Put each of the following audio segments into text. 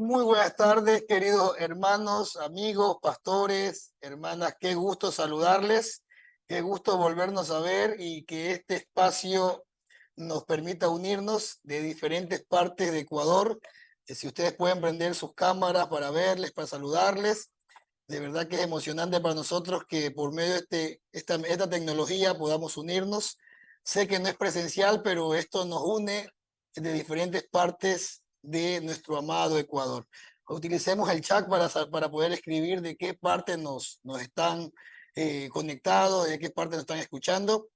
Muy buenas tardes, queridos hermanos, amigos, pastores, hermanas. Qué gusto saludarles, qué gusto volvernos a ver y que este espacio nos permita unirnos de diferentes partes de Ecuador. Si ustedes pueden prender sus cámaras para verles, para saludarles, de verdad que es emocionante para nosotros que por medio de esta tecnología podamos unirnos. Sé que no es presencial, pero esto nos une de diferentes partes de nuestro amado Ecuador. Utilicemos el chat para poder escribir de qué parte nos están conectados, de qué parte nos están escuchando.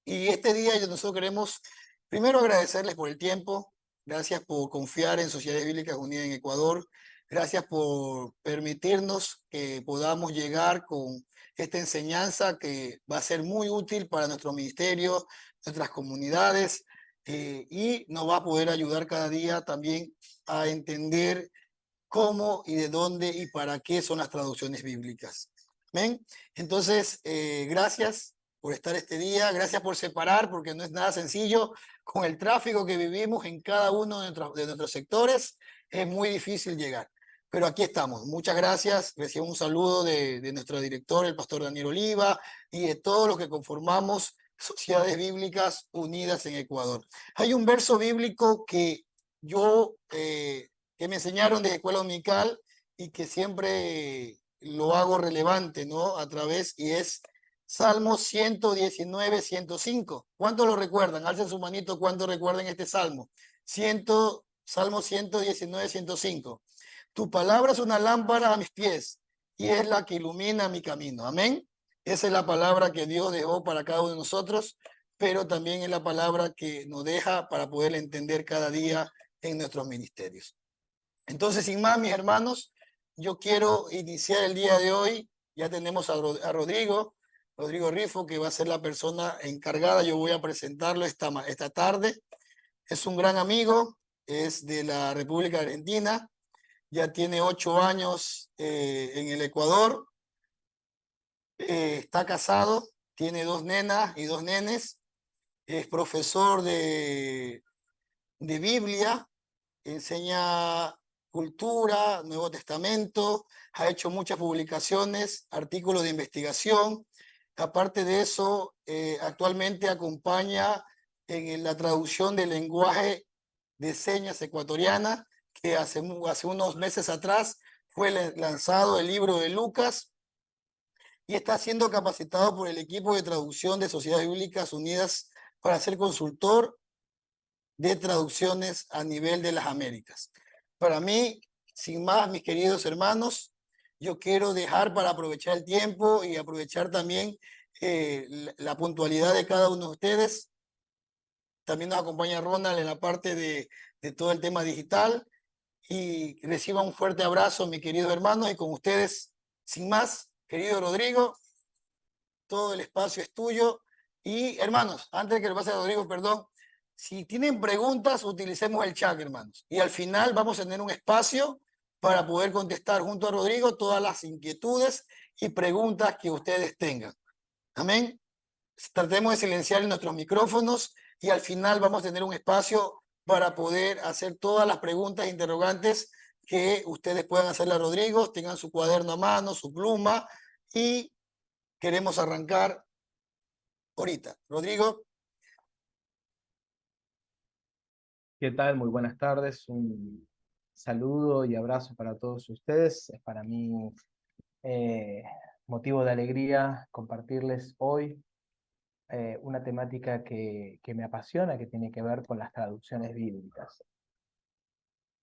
Y este día nosotros queremos primero agradecerles por el tiempo, gracias por confiar en Sociedades Bíblicas Unidas en Ecuador, gracias por permitirnos que podamos llegar con esta enseñanza que va a ser muy útil para nuestro ministerio, nuestras comunidades, y nos va a poder ayudar cada día también a entender cómo y de dónde y para qué son las traducciones bíblicas. ¿Ven? Entonces, gracias por estar este día, gracias por separar, porque no es nada sencillo con el tráfico que vivimos en cada uno de nuestros sectores, es muy difícil llegar. Pero aquí estamos. Muchas gracias. Recibo un saludo de nuestro director, el pastor Daniel Oliva, y de todos los que conformamos Sociedades Bíblicas Unidas en Ecuador. Hay un verso bíblico yo que me enseñaron de escuela dominical y que siempre lo hago relevante, ¿no? A través, y es Salmo 119, 105. ¿Cuántos lo recuerdan? Alcen su manito, ¿cuántos recuerdan este salmo? Salmo 119, 105. Tu palabra es una lámpara a mis pies y es la que ilumina mi camino. Amén. Esa es la palabra que Dios dejó para cada uno de nosotros, pero también es la palabra que nos deja para poder entender cada día en nuestros ministerios. Entonces, sin más, mis hermanos, yo quiero iniciar el día de hoy. Ya tenemos a Rodrigo Rifo, que va a ser la persona encargada. Yo voy a presentarlo esta tarde. Es un gran amigo, es de la República Argentina, ya tiene 8 años en el Ecuador, está casado, tiene 2 nenas y 2 nenes, es profesor de Biblia, enseña cultura, Nuevo Testamento, ha hecho muchas publicaciones, artículos de investigación. Aparte de eso, actualmente acompaña en la traducción del lenguaje de señas ecuatoriana, que hace unos meses atrás fue lanzado el libro de Lucas y está siendo capacitado por el equipo de traducción de Sociedades Bíblicas Unidas para ser consultor de traducciones a nivel de las Américas. Para mí, sin más, mis queridos hermanos, yo quiero dejar para aprovechar el tiempo y aprovechar también la puntualidad de cada uno de ustedes. También nos acompaña Ronald en la parte de todo el tema digital. Y reciba un fuerte abrazo, mis queridos hermanos, y con ustedes, sin más, querido Rodrigo, todo el espacio es tuyo. Y hermanos, antes de que le pase a Rodrigo, perdón, si tienen preguntas, utilicemos el chat, hermanos. Y al final vamos a tener un espacio para poder contestar junto a Rodrigo todas las inquietudes y preguntas que ustedes tengan. Amén. Tratemos de silenciar nuestros micrófonos y al final vamos a tener un espacio para poder hacer todas las preguntas e interrogantes que ustedes puedan hacerle a Rodrigo. Tengan su cuaderno a mano, su pluma y queremos arrancar ahorita. Rodrigo. ¿Qué tal? Muy buenas tardes. Un saludo y abrazo para todos ustedes. Es para mí eh, motivo de alegría compartirles hoy una temática que me apasiona, que tiene que ver con las traducciones bíblicas.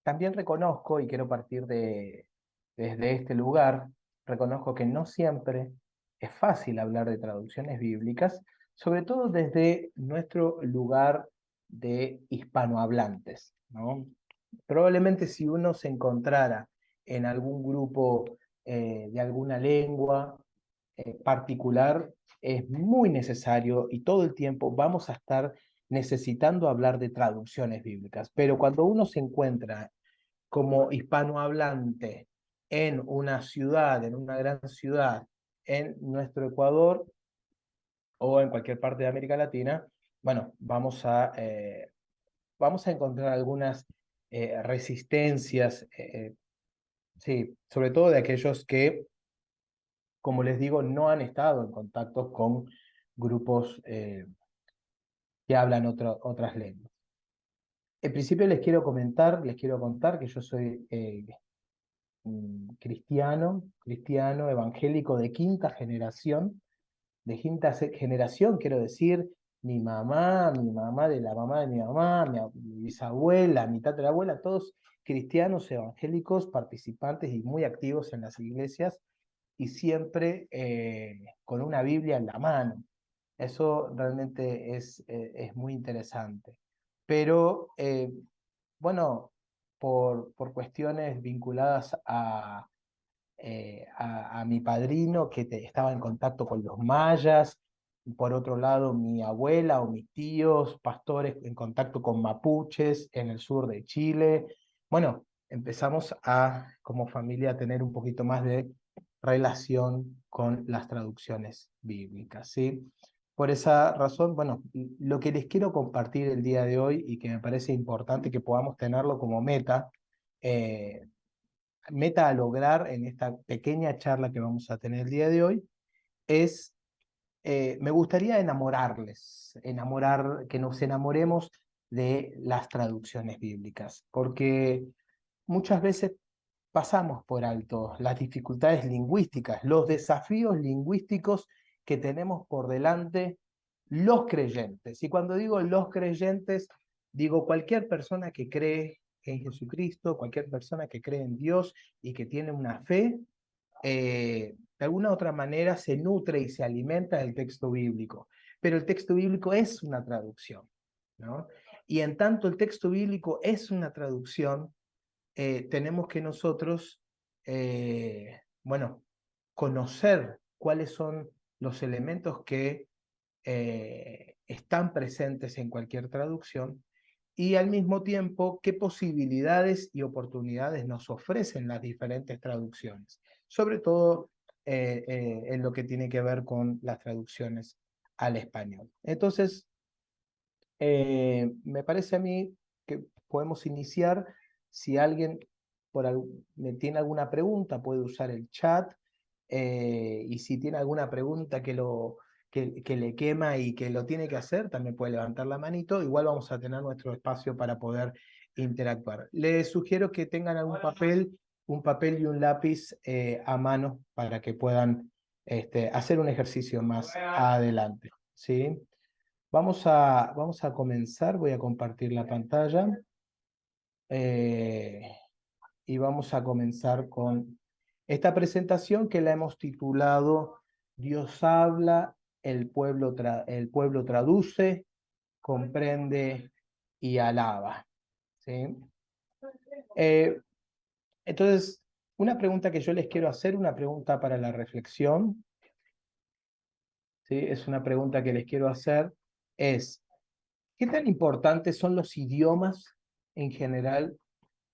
También reconozco, y quiero partir desde este lugar, reconozco que no siempre es fácil hablar de traducciones bíblicas, sobre todo desde nuestro lugar de hispanohablantes, ¿no? Probablemente si uno se encontrara en algún grupo de alguna lengua particular, es muy necesario y todo el tiempo vamos a estar necesitando hablar de traducciones bíblicas. Pero cuando uno se encuentra como hispanohablante en una ciudad, en una gran ciudad, en nuestro Ecuador o en cualquier parte de América Latina, bueno, vamos a encontrar algunas resistencias, sí, sobre todo de aquellos que, como les digo, no han estado en contacto con grupos que hablan otras lenguas. En principio les quiero contar que yo soy cristiano evangélico de quinta generación. De quinta generación, quiero decir, mi mamá de la mamá de mi mamá, mi bisabuela, mi tatarabuela, todos cristianos evangélicos, participantes y muy activos en las iglesias, y siempre con una Biblia en la mano. Eso realmente es muy interesante. Pero, bueno, por cuestiones vinculadas a mi padrino estaba en contacto con los mayas, por otro lado mi abuela o mis tíos, pastores en contacto con mapuches en el sur de Chile. Bueno, empezamos como familia, a tener un poquito más de relación con las traducciones bíblicas, ¿sí? Por esa razón, bueno, lo que les quiero compartir el día de hoy y que me parece importante que podamos tenerlo como meta a lograr en esta pequeña charla que vamos a tener el día de hoy, es, me gustaría que nos enamoremos de las traducciones bíblicas, porque muchas veces pasamos por alto las dificultades lingüísticas, los desafíos lingüísticos que tenemos por delante los creyentes. Y cuando digo los creyentes, digo cualquier persona que cree en Jesucristo, cualquier persona que cree en Dios y que tiene una fe, de alguna u otra manera se nutre y se alimenta del texto bíblico. Pero el texto bíblico es una traducción, ¿no? Y en tanto el texto bíblico es una traducción, tenemos que nosotros, bueno, conocer cuáles son los elementos que están presentes en cualquier traducción y al mismo tiempo qué posibilidades y oportunidades nos ofrecen las diferentes traducciones, sobre todo en lo que tiene que ver con las traducciones al español. Entonces, me parece a mí que podemos iniciar. Si alguien me tiene alguna pregunta, puede usar el chat. Y si tiene alguna pregunta que le quema y que lo tiene que hacer, también puede levantar la manito. Igual vamos a tener nuestro espacio para poder interactuar. Les sugiero que tengan un papel y un lápiz a mano para que puedan hacer un ejercicio más adelante, ¿sí? Vamos a comenzar, voy a compartir la pantalla eh, y vamos a comenzar con esta presentación que la hemos titulado Dios habla, el pueblo traduce, comprende y alaba, ¿sí? Eh, entonces, una pregunta que yo les quiero hacer, una pregunta para la reflexión, ¿sí? Es una pregunta que les quiero hacer, es, ¿qué tan importantes son los idiomas en general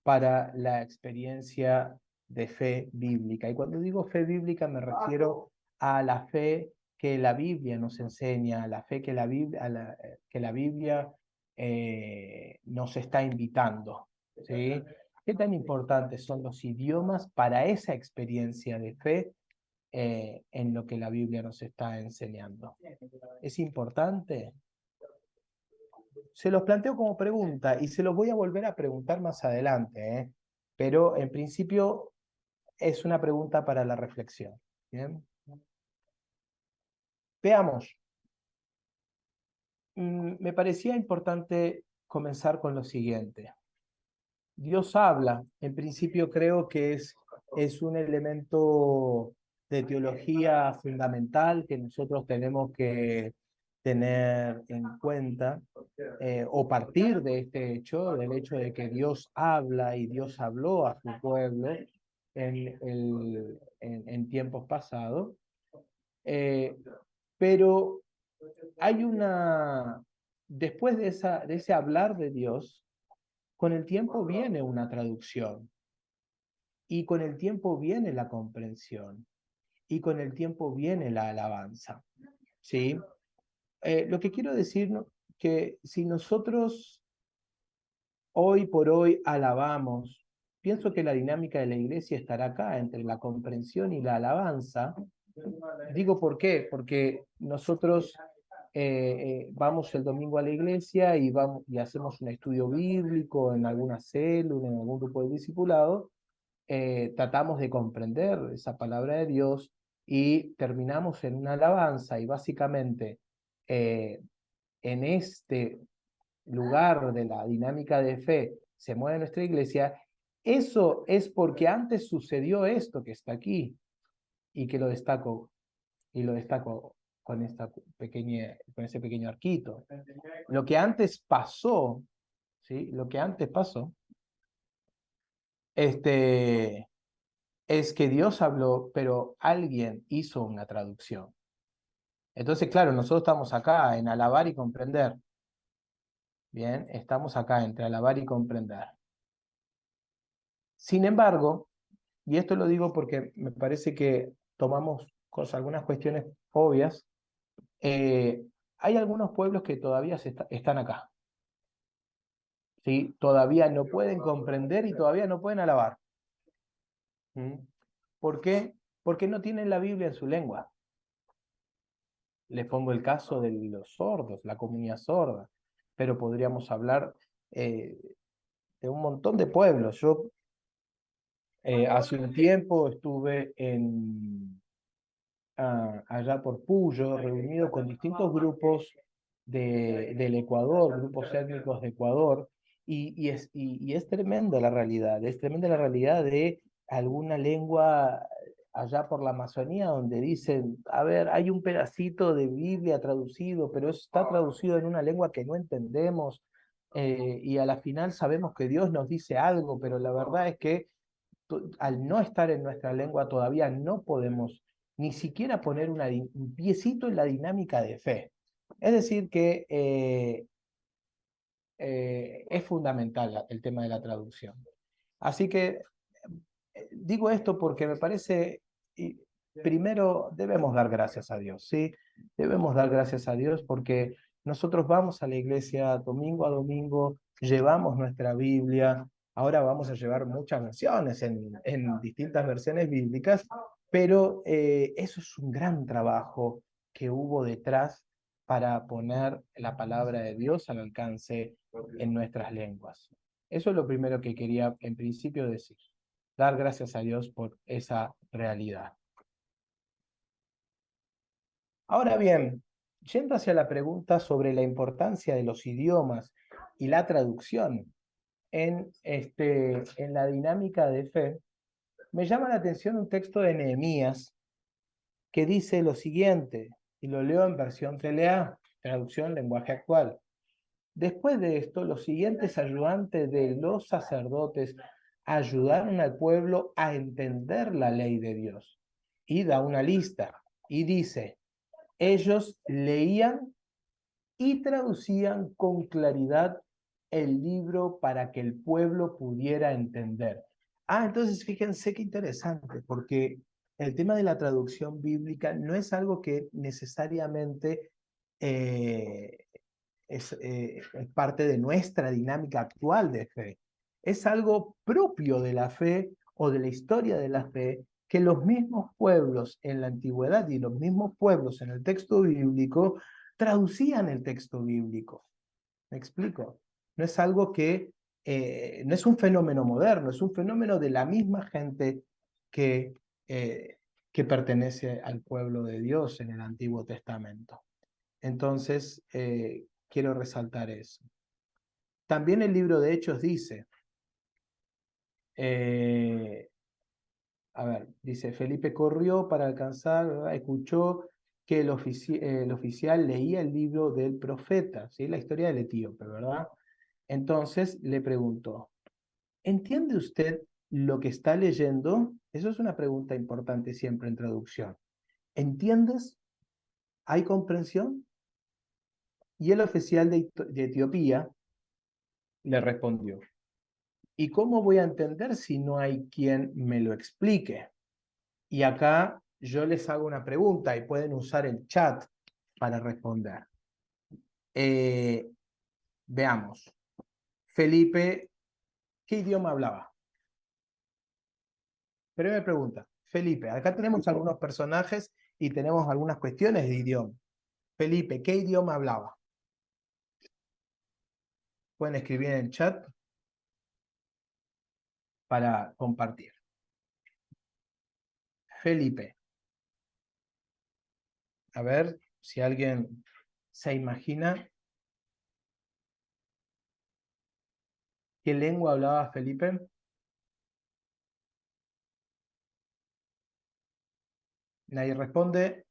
para la experiencia de fe bíblica? Y cuando digo fe bíblica me refiero a la fe que la Biblia nos enseña, a la fe que que la Biblia nos está invitando, ¿sí? ¿Qué tan importantes son los idiomas para esa experiencia de fe en lo que la Biblia nos está enseñando? ¿Es importante? Se los planteo como pregunta y se los voy a volver a preguntar más adelante, ¿eh? Pero en principio es una pregunta para la reflexión. ¿Bien? Veamos. Me parecía importante comenzar con lo siguiente. Dios habla. En principio creo que es un elemento de teología fundamental que nosotros tenemos que tener en cuenta o partir de este hecho, del hecho de que Dios habla y Dios habló a su pueblo en tiempos pasados. Eh, pero hay después de ese hablar de Dios, con el tiempo viene una traducción y con el tiempo viene la comprensión y con el tiempo viene la alabanza, ¿sí? Lo que quiero decir, ¿no? Que si nosotros hoy por hoy alabamos. Pienso que la dinámica de la iglesia estará acá, entre la comprensión y la alabanza. Digo, ¿por qué? Porque nosotros vamos el domingo a la iglesia y, vamos, y hacemos un estudio bíblico en alguna célula, en algún grupo de discipulado, tratamos de comprender esa palabra de Dios y terminamos en una alabanza y básicamente en este lugar de la dinámica de fe se mueve nuestra iglesia. Eso es porque antes sucedió esto que está aquí y que lo destaco con con ese pequeño arquito. Lo que antes pasó, ¿sí? Lo que antes pasó, es que Dios habló, pero alguien hizo una traducción. Entonces, claro, nosotros estamos acá en alabar y comprender. Bien, estamos acá entre alabar y comprender. Sin embargo, y esto lo digo porque me parece que tomamos algunas cuestiones obvias, hay algunos pueblos que todavía están acá. ¿Sí? Todavía no pueden comprender y todavía no pueden alabar. ¿Mm? ¿Por qué? Porque no tienen la Biblia en su lengua. Les pongo el caso de los sordos, la comunidad sorda, pero podríamos hablar de un montón de pueblos. Yo hace un tiempo estuve allá por Puyo, reunido con distintos grupos del Ecuador, grupos étnicos de Ecuador, y es tremenda la realidad, es tremenda la realidad de alguna lengua allá por la Amazonía donde dicen, a ver, hay un pedacito de Biblia traducido, pero está traducido en una lengua que no entendemos, y a la final sabemos que Dios nos dice algo, pero la verdad es que al no estar en nuestra lengua todavía no podemos ni siquiera poner un piecito en la dinámica de fe. Es decir, que es fundamental el tema de la traducción. Así que digo esto porque me parece, primero debemos dar gracias a Dios, ¿sí? Debemos dar gracias a Dios porque nosotros vamos a la iglesia domingo a domingo, llevamos nuestra Biblia, ahora vamos a llevar muchas versiones en distintas versiones bíblicas, pero eso es un gran trabajo que hubo detrás para poner la palabra de Dios al alcance en nuestras lenguas. Eso es lo primero que quería en principio decir. Dar gracias a Dios por esa realidad. Ahora bien, yendo hacia la pregunta sobre la importancia de los idiomas y la traducción en la dinámica de fe, me llama la atención un texto de Nehemías que dice lo siguiente, y lo leo en versión TLA, traducción lenguaje actual. Después de esto, los siguientes ayudantes de los sacerdotes ayudaron al pueblo a entender la ley de Dios. Y da una lista y dice, ellos leían y traducían con claridad el libro para que el pueblo pudiera entender. Entonces fíjense qué interesante, porque el tema de la traducción bíblica no es algo que necesariamente eh, es parte de nuestra dinámica actual de fe. Es algo propio de la fe o de la historia de la fe que los mismos pueblos en la antigüedad y los mismos pueblos en el texto bíblico traducían el texto bíblico. ¿Me explico? No es algo no es un fenómeno moderno, es un fenómeno de la misma gente que, que pertenece al pueblo de Dios en el Antiguo Testamento. Entonces, quiero resaltar eso. También el libro de Hechos dice, dice, Felipe corrió para alcanzar, ¿verdad? Escuchó que el oficial leía el libro del profeta, ¿sí? La historia del etíope, ¿verdad? Entonces le preguntó, ¿entiende usted lo que está leyendo? Eso es una pregunta importante siempre en traducción. ¿Entiendes? ¿Hay comprensión? Y el oficial de Etiopía le respondió, ¿y cómo voy a entender si no hay quien me lo explique? Y acá yo les hago una pregunta y pueden usar el chat para responder. Veamos. Felipe, ¿qué idioma hablaba? Primera pregunta. Felipe, acá tenemos algunos personajes y tenemos algunas cuestiones de idioma. Felipe, ¿qué idioma hablaba? Pueden escribir en el chat para compartir. Felipe. A ver si alguien se imagina qué lengua hablaba Felipe. Nadie responde.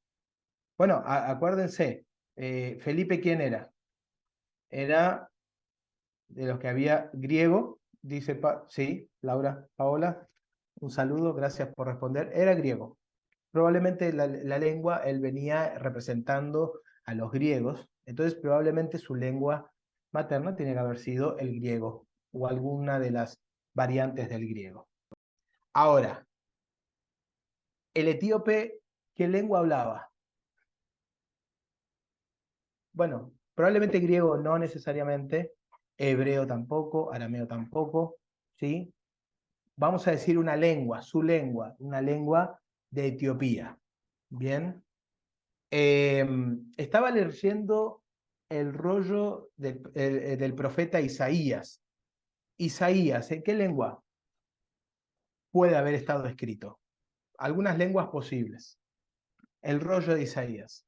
Bueno, acuérdense, Felipe, ¿quién era? Era de los que había griego, dice, sí, Laura, Paola, un saludo, gracias por responder. Era griego. Probablemente la lengua, él venía representando a los griegos, entonces probablemente su lengua materna tiene que haber sido el griego o alguna de las variantes del griego. Ahora, el etíope, ¿qué lengua hablaba? Bueno, probablemente griego no necesariamente, hebreo tampoco, arameo tampoco, ¿sí? Vamos a decir una lengua, su lengua, una lengua de Etiopía. Bien. Estaba leyendo el rollo del profeta Isaías. Isaías, ¿en qué lengua puede haber estado escrito? Algunas lenguas posibles. El rollo de Isaías.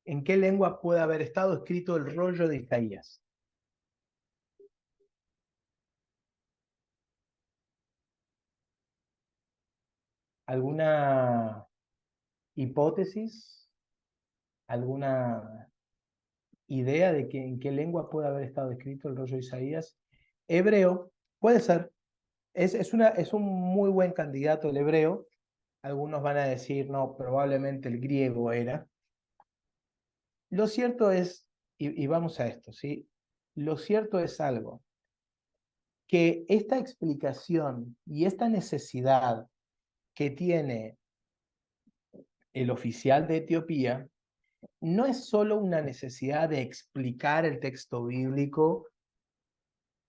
¿En qué lengua puede haber estado escrito el rollo de Isaías? ¿Alguna hipótesis? ¿Alguna idea de en qué lengua puede haber estado escrito el rollo de Isaías? Hebreo, puede ser. Es un muy buen candidato el hebreo. Algunos van a decir, no, probablemente el griego era. Lo cierto es, y vamos a esto, ¿sí? Lo cierto es algo, que esta explicación y esta necesidad que tiene el oficial de Etiopía no es solo una necesidad de explicar el texto bíblico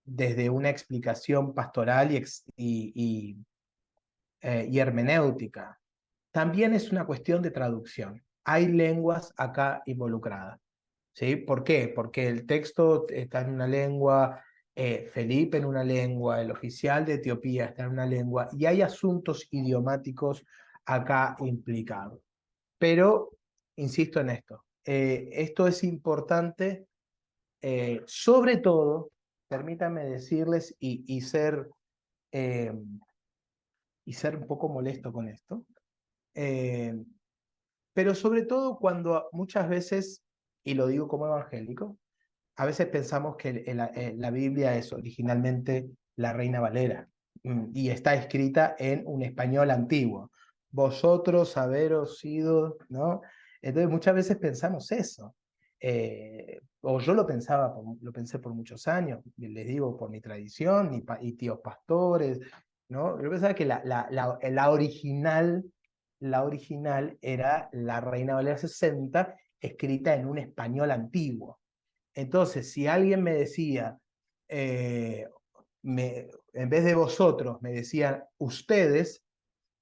desde una explicación pastoral y hermenéutica. También es una cuestión de traducción. Hay lenguas acá involucradas. ¿Sí? ¿Por qué? Porque el texto está en una lengua, Felipe en una lengua, el oficial de Etiopía está en una lengua, y hay asuntos idiomáticos acá implicados. Pero, insisto en esto es importante, sobre todo, permítanme decirles eh, y ser un poco molesto con esto, eh, pero sobre todo cuando muchas veces, y lo digo como evangélico, a veces pensamos que la Biblia es originalmente la Reina Valera y está escrita en un español antiguo. Vosotros haberos sido, ¿no? Entonces muchas veces pensamos eso. O yo lo pensaba, lo pensé por muchos años, les digo por mi tradición y tíos pastores, ¿no? Yo pensaba que la original era la Reina Valera 60, escrita en un español antiguo. Entonces, si alguien me decía, eh, en vez de vosotros, me decían ustedes,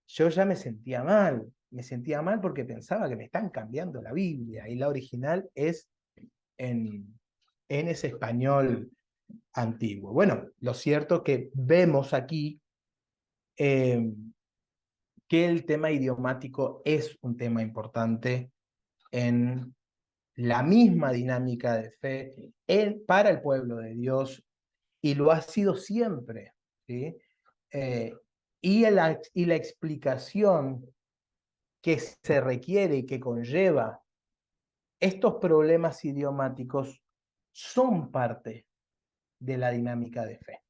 yo ya me sentía mal porque pensaba que me están cambiando la Biblia y la original es en ese español antiguo. Bueno, lo cierto es que vemos aquí eh, que el tema idiomático es un tema importante en la misma dinámica de fe para el pueblo de Dios y lo ha sido siempre. ¿Sí? Eh, y la explicación que se requiere y que conlleva estos problemas idiomáticos son parte de la dinámica de fe.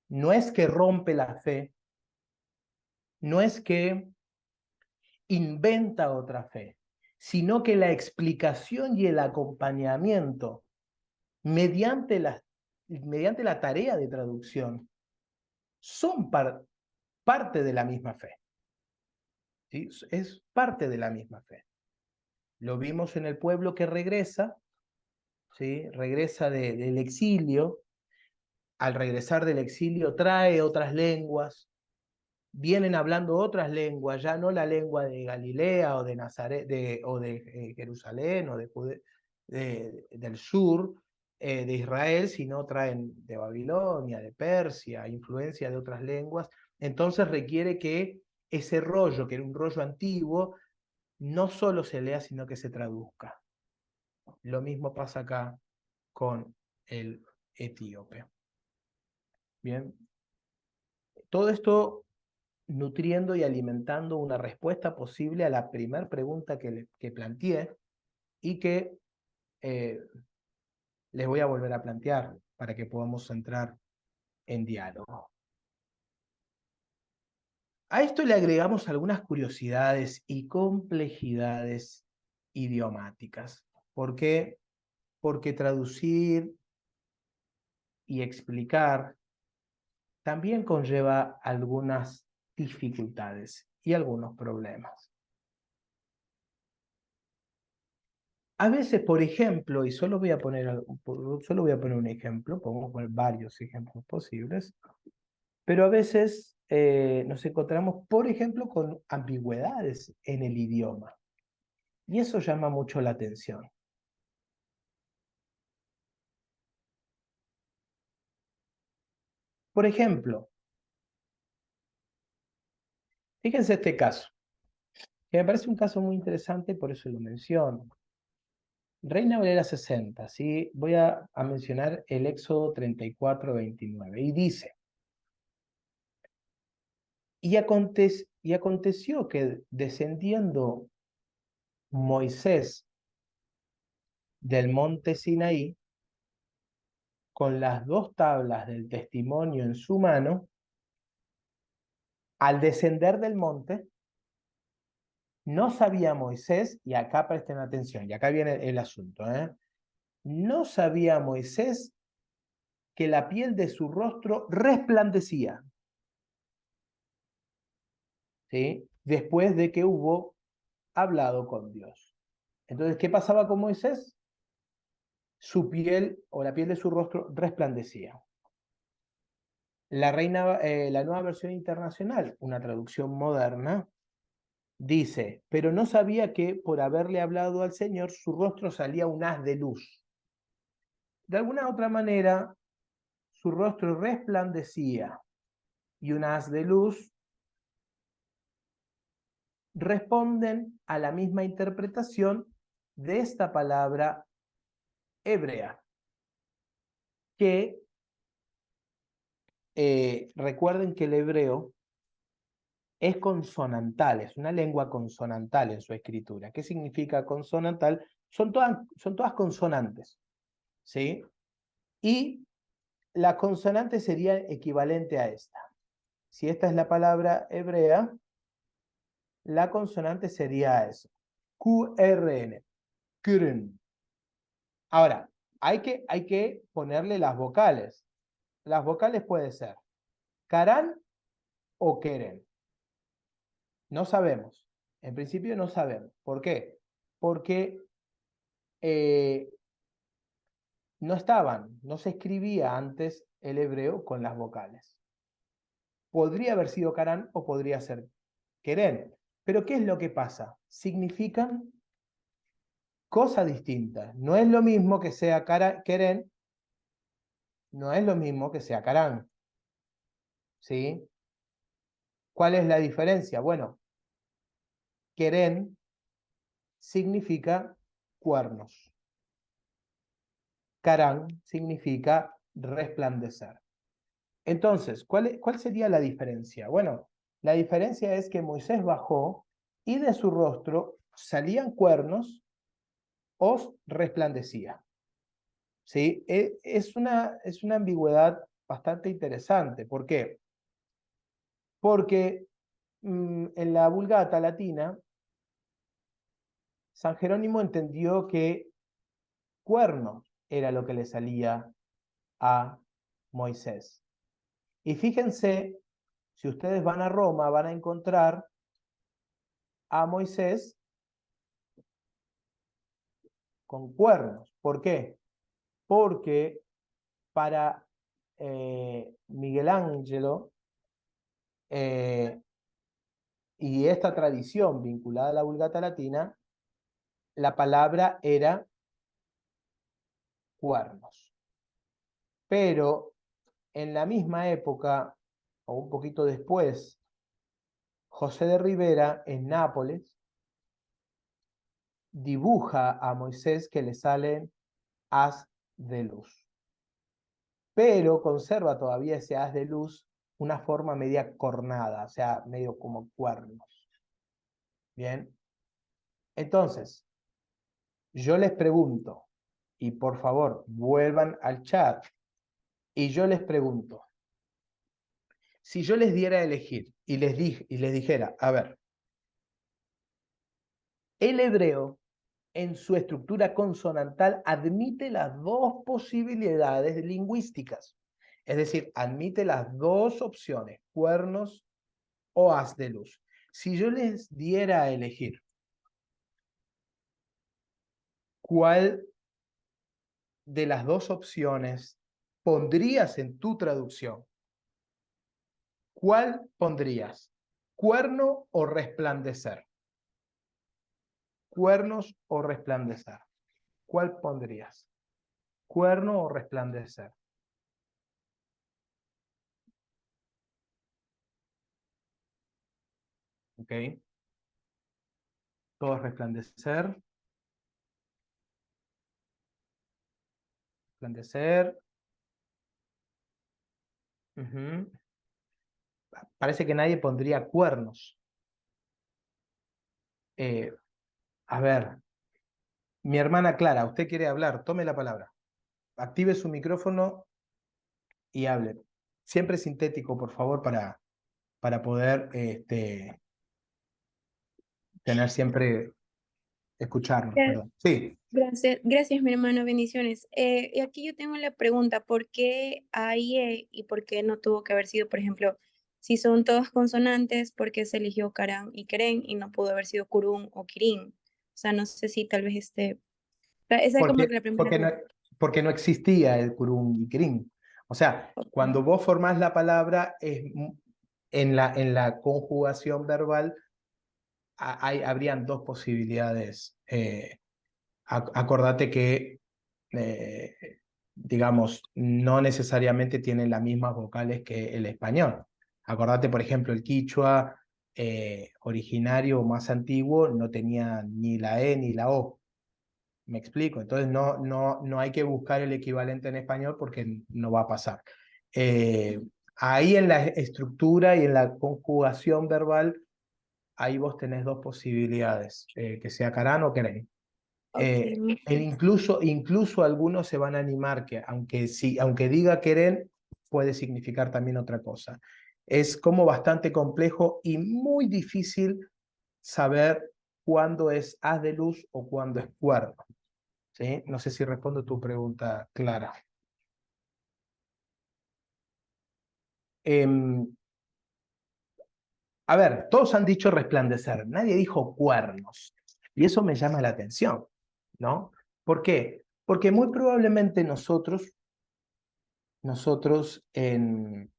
No es que rompe la fe, no es que inventa otra fe, sino que la explicación y el acompañamiento mediante la tarea de traducción son parte de la misma fe. ¿Sí? Es parte de la misma fe. Lo vimos en el pueblo que regresa, ¿sí? Regresa del exilio. Al regresar del exilio trae otras lenguas, vienen hablando otras lenguas, ya no la lengua de Galilea o de Nazaret o de Jerusalén o del sur de Israel, sino traen de Babilonia, de Persia, influencia de otras lenguas. Entonces requiere que ese rollo, que era un rollo antiguo, no solo se lea, sino que se traduzca. Lo mismo pasa acá con el etíope. Bien, todo esto nutriendo y alimentando una respuesta posible a la primera pregunta que planteé y que eh, les voy a volver a plantear para que podamos entrar en diálogo. A esto le agregamos algunas curiosidades y complejidades idiomáticas. ¿Por qué? Porque traducir y explicar también conlleva algunas dificultades y algunos problemas. A veces, por ejemplo, y solo voy a poner un ejemplo, podemos poner varios ejemplos posibles, pero a veces nos encontramos, por ejemplo, con ambigüedades en el idioma, y eso llama mucho la atención. Por ejemplo, fíjense este caso, que me parece un caso muy interesante, por eso lo menciono. Reina Valera 60, ¿sí? Voy a mencionar el Éxodo 34:29, y dice: y aconteció que descendiendo Moisés del monte Sinaí, con las dos tablas del testimonio en su mano, al descender del monte, no sabía Moisés, y acá presten atención, y acá viene el asunto, no sabía Moisés que la piel de su rostro resplandecía, ¿sí? Después de que hubo hablado con Dios. Entonces, ¿qué pasaba con Moisés? Su piel o la piel de su rostro resplandecía. La Nueva Versión Internacional, una traducción moderna, dice: pero no sabía que por haberle hablado al Señor, su rostro salía un haz de luz. De alguna otra manera, su rostro resplandecía, y un haz de luz responden a la misma interpretación de esta palabra hebrea, que recuerden que el hebreo es consonantal, es una lengua consonantal en su escritura. ¿Qué significa consonantal? Son todas consonantes, ¿sí? Y la consonante sería equivalente a esta. Si esta es la palabra hebrea, la consonante sería eso. QRN. Qurn. Ahora, hay que ponerle las vocales. Las vocales pueden ser Karan o Keren. No sabemos. En principio no sabemos. ¿Por qué? Porque no se escribía antes el hebreo con las vocales. Podría haber sido Karan o podría ser Keren. Pero ¿qué es lo que pasa? Significan cosas distintas. No es lo mismo que sea Keren, no es lo mismo que sea Karan. ¿Sí? ¿Cuál es la diferencia? Bueno, Keren significa cuernos. Karan significa resplandecer. Entonces, ¿cuál sería la diferencia? Bueno, la diferencia es que Moisés bajó y de su rostro salían cuernos o resplandecía. ¿Sí? Es una ambigüedad bastante interesante. ¿Por qué? Porque en la Vulgata latina, San Jerónimo entendió que cuernos era lo que le salía a Moisés. Y fíjense, si ustedes van a Roma, van a encontrar a Moisés con cuernos. ¿Por qué? porque para Miguel Ángelo y esta tradición vinculada a la Vulgata Latina, la palabra era cuernos. Pero en la misma época, o un poquito después, José de Rivera, en Nápoles, dibuja a Moisés que le salen haz de luz. Pero conserva todavía ese haz de luz una forma media cornada, o sea, medio como cuernos. Bien. Entonces, yo les pregunto, y por favor, vuelvan al chat, y yo les pregunto, si yo les diera a elegir y les dijera, a ver, el hebreo en su estructura consonantal admite las dos posibilidades lingüísticas, es decir, admite las dos opciones, cuernos o haz de luz. Si yo les diera a elegir, ¿cuál de las dos opciones pondrías en tu traducción? ¿Cuál pondrías? ¿Cuerno o resplandecer? ¿Cuernos o resplandecer? ¿Cuál pondrías? ¿Cuerno o resplandecer? ¿Ok? Todo es resplandecer. Resplandecer. Parece que nadie pondría cuernos. A ver, mi hermana Clara, usted quiere hablar, tome la palabra. Active su micrófono y hable. Siempre sintético, por favor, para poder tener siempre, escucharnos, Gra- perdón. Sí, Gracias, gracias, mi hermano, bendiciones. Y aquí yo tengo la pregunta, ¿por qué AIE y por qué no tuvo que haber sido, por ejemplo, si son todas consonantes, por qué se eligió Karan y Keren y no pudo haber sido Kurun o Kirin? O sea, no sé si tal vez esa es como que la primera porque no, pregunta. porque no existía el curum y crin. O sea, cuando vos formás la palabra, en la conjugación verbal habrían dos posibilidades. Acordate que, eh, digamos, no necesariamente tienen las mismas vocales que el español. Acordate, por ejemplo, el quichua originario más antiguo no tenía ni la E ni la O. Me explico. Entonces no hay que buscar el equivalente en español porque no va a pasar. Eh, Ahí en la estructura y en la conjugación verbal, ahí vos tenés dos posibilidades, que sea Carán o Querén. Ok, Incluso algunos se van a animar que aunque diga Querén, puede significar también otra cosa. Es como bastante complejo y muy difícil saber cuándo es haz de luz o cuándo es cuerno. ¿Sí? No sé si respondo tu pregunta, Clara. A ver, todos han dicho resplandecer, nadie dijo cuernos. Y eso me llama la atención, ¿no? ¿Por qué? Porque muy probablemente nosotros en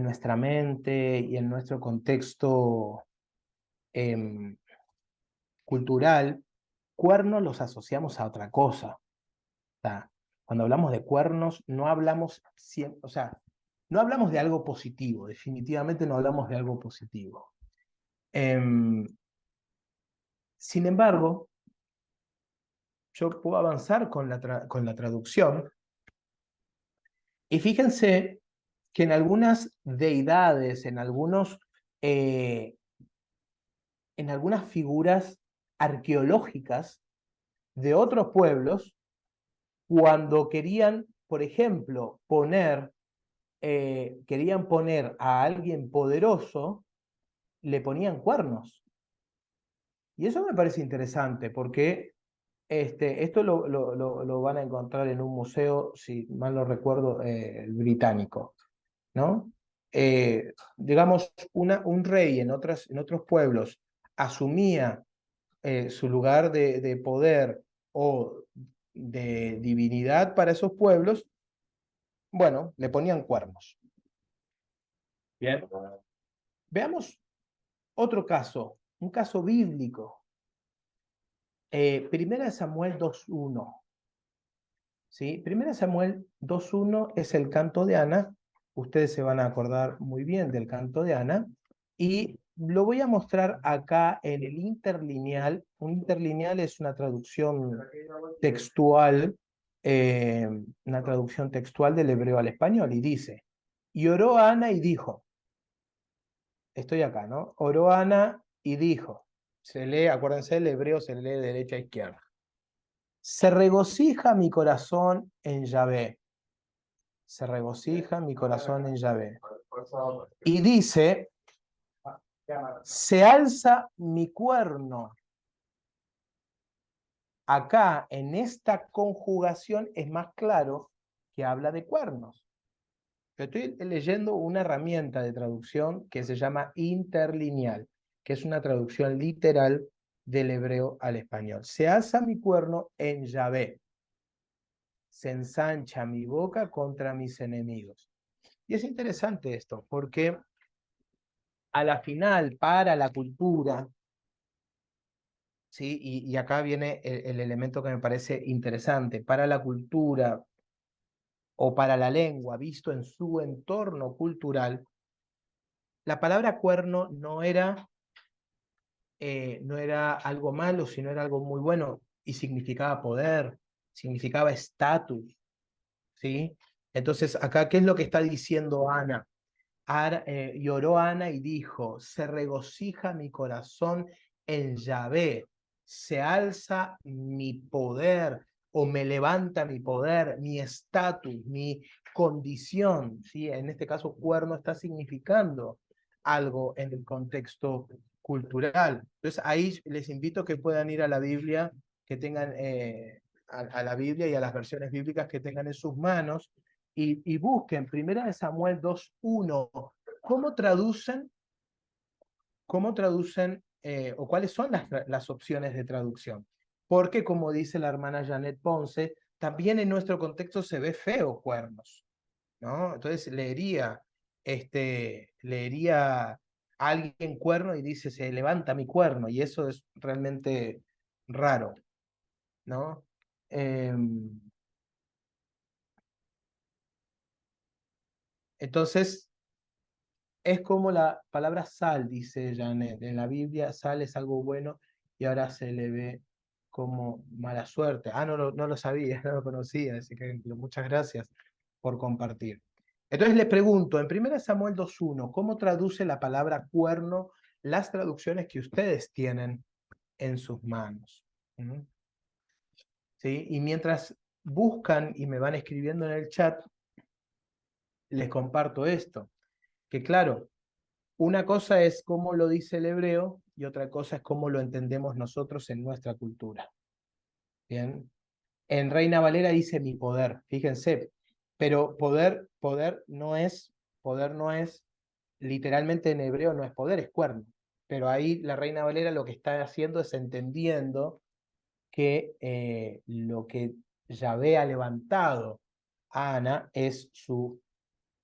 nuestra mente y en nuestro contexto em, cultural, cuernos los asociamos a otra cosa. Sea, cuando hablamos de cuernos, no hablamos siempre, o sea, no hablamos de algo positivo, definitivamente no hablamos de algo positivo. Sin embargo, yo puedo avanzar con la traducción y fíjense que en algunas deidades, eh, en algunas figuras arqueológicas de otros pueblos, cuando querían, por ejemplo, querían poner a alguien poderoso, le ponían cuernos. Y eso me parece interesante porque esto lo van a encontrar en un museo, si mal no recuerdo, el británico, ¿no? Digamos, un rey en otros pueblos asumía su lugar de poder o de divinidad para esos pueblos, bueno, le ponían cuernos. Bien. Veamos otro caso, un caso bíblico. Primera de Samuel 2:1. ¿Sí? Primera de Samuel 2:1 es el canto de Ana. Ustedes se van a acordar muy bien del canto de Ana. Y lo voy a mostrar acá en el interlineal. Un interlineal es textual, una traducción textual del hebreo al español. Y dice, y oró Ana y dijo, estoy acá, ¿no? Oró Ana y dijo, se lee, acuérdense, el hebreo se lee de derecha a izquierda. Se regocija mi corazón en Yahvé. Se regocija mi corazón en Yahvé. Y dice, se alza mi cuerno. Acá, en esta conjugación, es más claro que habla de cuernos. Estoy leyendo una herramienta de traducción que se llama interlineal, que es una traducción literal del hebreo al español. Se alza mi cuerno en Yahvé. Se ensancha mi boca contra mis enemigos. Y es interesante esto, porque a la final, para la cultura, ¿sí? Y acá viene el elemento que me parece interesante, para la cultura o para la lengua, visto en su entorno cultural, la palabra cuerno no era algo malo, sino era algo muy bueno y significaba poder, significaba estatus, ¿sí? Entonces, acá, ¿qué es lo que está diciendo Ana? Lloró Ana y dijo, se regocija mi corazón en Yahvé, se alza mi poder o me levanta mi poder, mi estatus, mi condición, ¿sí? En este caso, cuerno está significando algo en el contexto cultural. Entonces, ahí les invito a que puedan ir a la Biblia, que tengan a la Biblia y a las versiones bíblicas que tengan en sus manos, y busquen Primera de Samuel 2:1, ¿cómo traducen o cuáles son las opciones de traducción? Porque, como dice la hermana Janet Ponce, también en nuestro contexto se ve feo cuernos, ¿no? Entonces leería a alguien cuerno y dice, se levanta mi cuerno, y eso es realmente raro, ¿no? Entonces, es como la palabra sal, dice Janet. En la Biblia, sal es algo bueno y ahora se le ve como mala suerte. No lo sabía, no lo conocía, así que muchas gracias por compartir. Entonces les pregunto, en 1 Samuel 2:1, ¿cómo traduce la palabra cuerno las traducciones que ustedes tienen en sus manos? ¿Mm? ¿Sí? Y mientras buscan y me van escribiendo en el chat, les comparto esto, que claro, una cosa es cómo lo dice el hebreo y otra cosa es cómo lo entendemos nosotros en nuestra cultura. Bien. En Reina Valera dice mi poder, fíjense, pero poder no es, literalmente en hebreo no es poder, es cuerno. Pero ahí la Reina Valera lo que está haciendo es entendiendo que lo que Yahvé ha levantado a Ana es su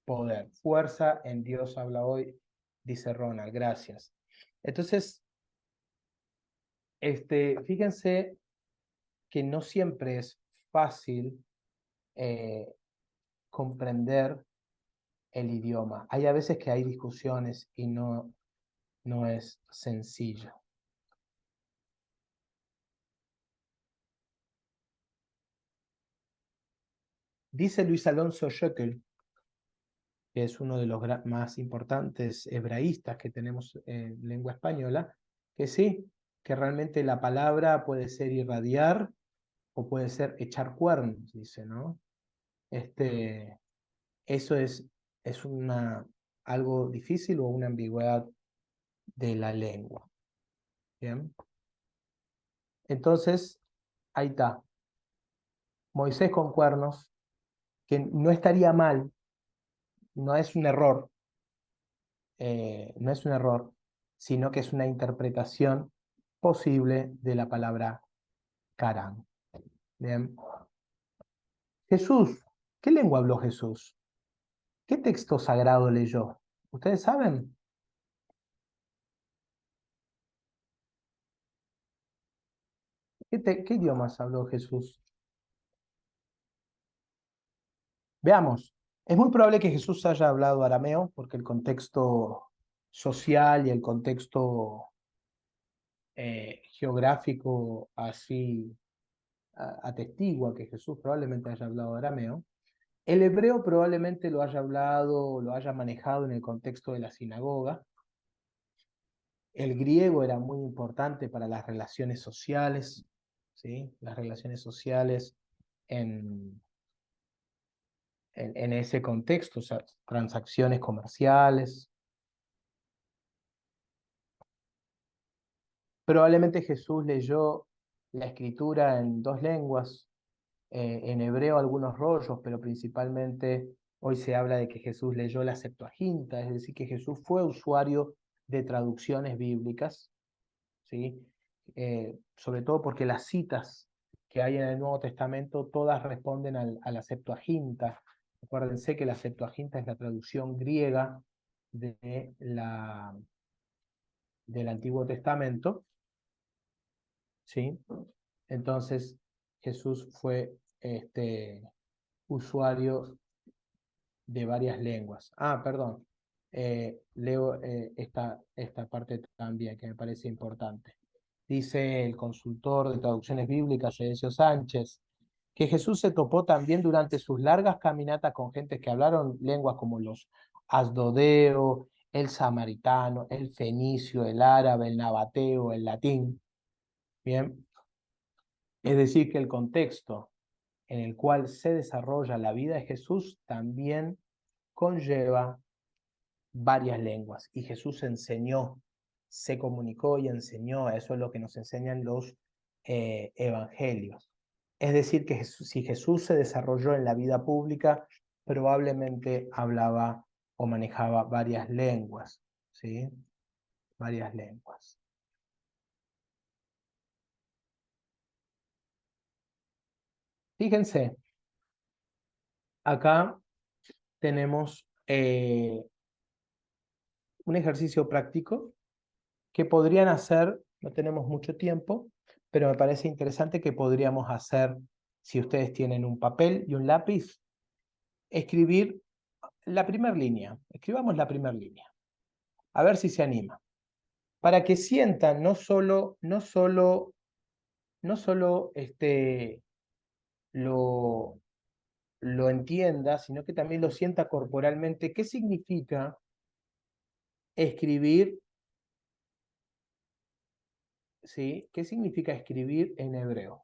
poder. Fuerza en Dios habla hoy, dice Ronald, gracias. Entonces, fíjense que no siempre es fácil comprender el idioma. Hay a veces que hay discusiones y no es sencillo. Dice Luis Alonso Schöckel, que es uno de los más importantes hebraístas que tenemos en lengua española, que sí, que realmente la palabra puede ser irradiar o puede ser echar cuernos, dice, ¿no? Eso es algo difícil o una ambigüedad de la lengua. Bien. Entonces, ahí está. Moisés con cuernos, que no estaría mal, no es un error, no es un error, sino que es una interpretación posible de la palabra Carán. Bien. Jesús, ¿qué lengua habló Jesús? ¿Qué texto sagrado leyó? ¿Ustedes saben? ¿Qué idiomas habló Jesús? Veamos. Es muy probable que Jesús haya hablado arameo porque el contexto social y el contexto geográfico así atestigua que Jesús probablemente haya hablado arameo. El hebreo probablemente lo haya hablado, lo haya manejado en el contexto de la sinagoga. El griego era muy importante para las relaciones sociales, ¿sí? Las relaciones sociales en, en ese contexto, o sea, transacciones comerciales. Probablemente Jesús leyó la escritura en dos lenguas, en hebreo algunos rollos, pero principalmente hoy se habla de que Jesús leyó la Septuaginta, es decir, que Jesús fue usuario de traducciones bíblicas, ¿sí? Sobre todo porque las citas que hay en el Nuevo Testamento todas responden a la Septuaginta. Acuérdense que la Septuaginta es la traducción griega de del Antiguo Testamento, ¿sí? Entonces Jesús fue usuario de varias lenguas. Perdón, leo esta parte también que me parece importante. Dice el consultor de traducciones bíblicas, Edesio Sánchez, que Jesús se topó también durante sus largas caminatas con gentes que hablaron lenguas como los asdodeo, el samaritano, el fenicio, el árabe, el nabateo, el latín. Bien, es decir, que el contexto en el cual se desarrolla la vida de Jesús también conlleva varias lenguas. Y Jesús enseñó, se comunicó y enseñó. Eso es lo que nos enseñan los evangelios. Es decir, que si Jesús se desarrolló en la vida pública, probablemente hablaba o manejaba varias lenguas, ¿sí? Varias lenguas. Fíjense, acá tenemos un ejercicio práctico que podrían hacer, no tenemos mucho tiempo, pero me parece interesante que podríamos hacer, si ustedes tienen un papel y un lápiz, escribir la primera línea. Escribamos la primera línea. A ver si se anima. Para que sientan no solo lo, lo entienda, sino que también lo sienta corporalmente. ¿Qué significa escribir? ¿Sí? ¿Qué significa escribir en hebreo?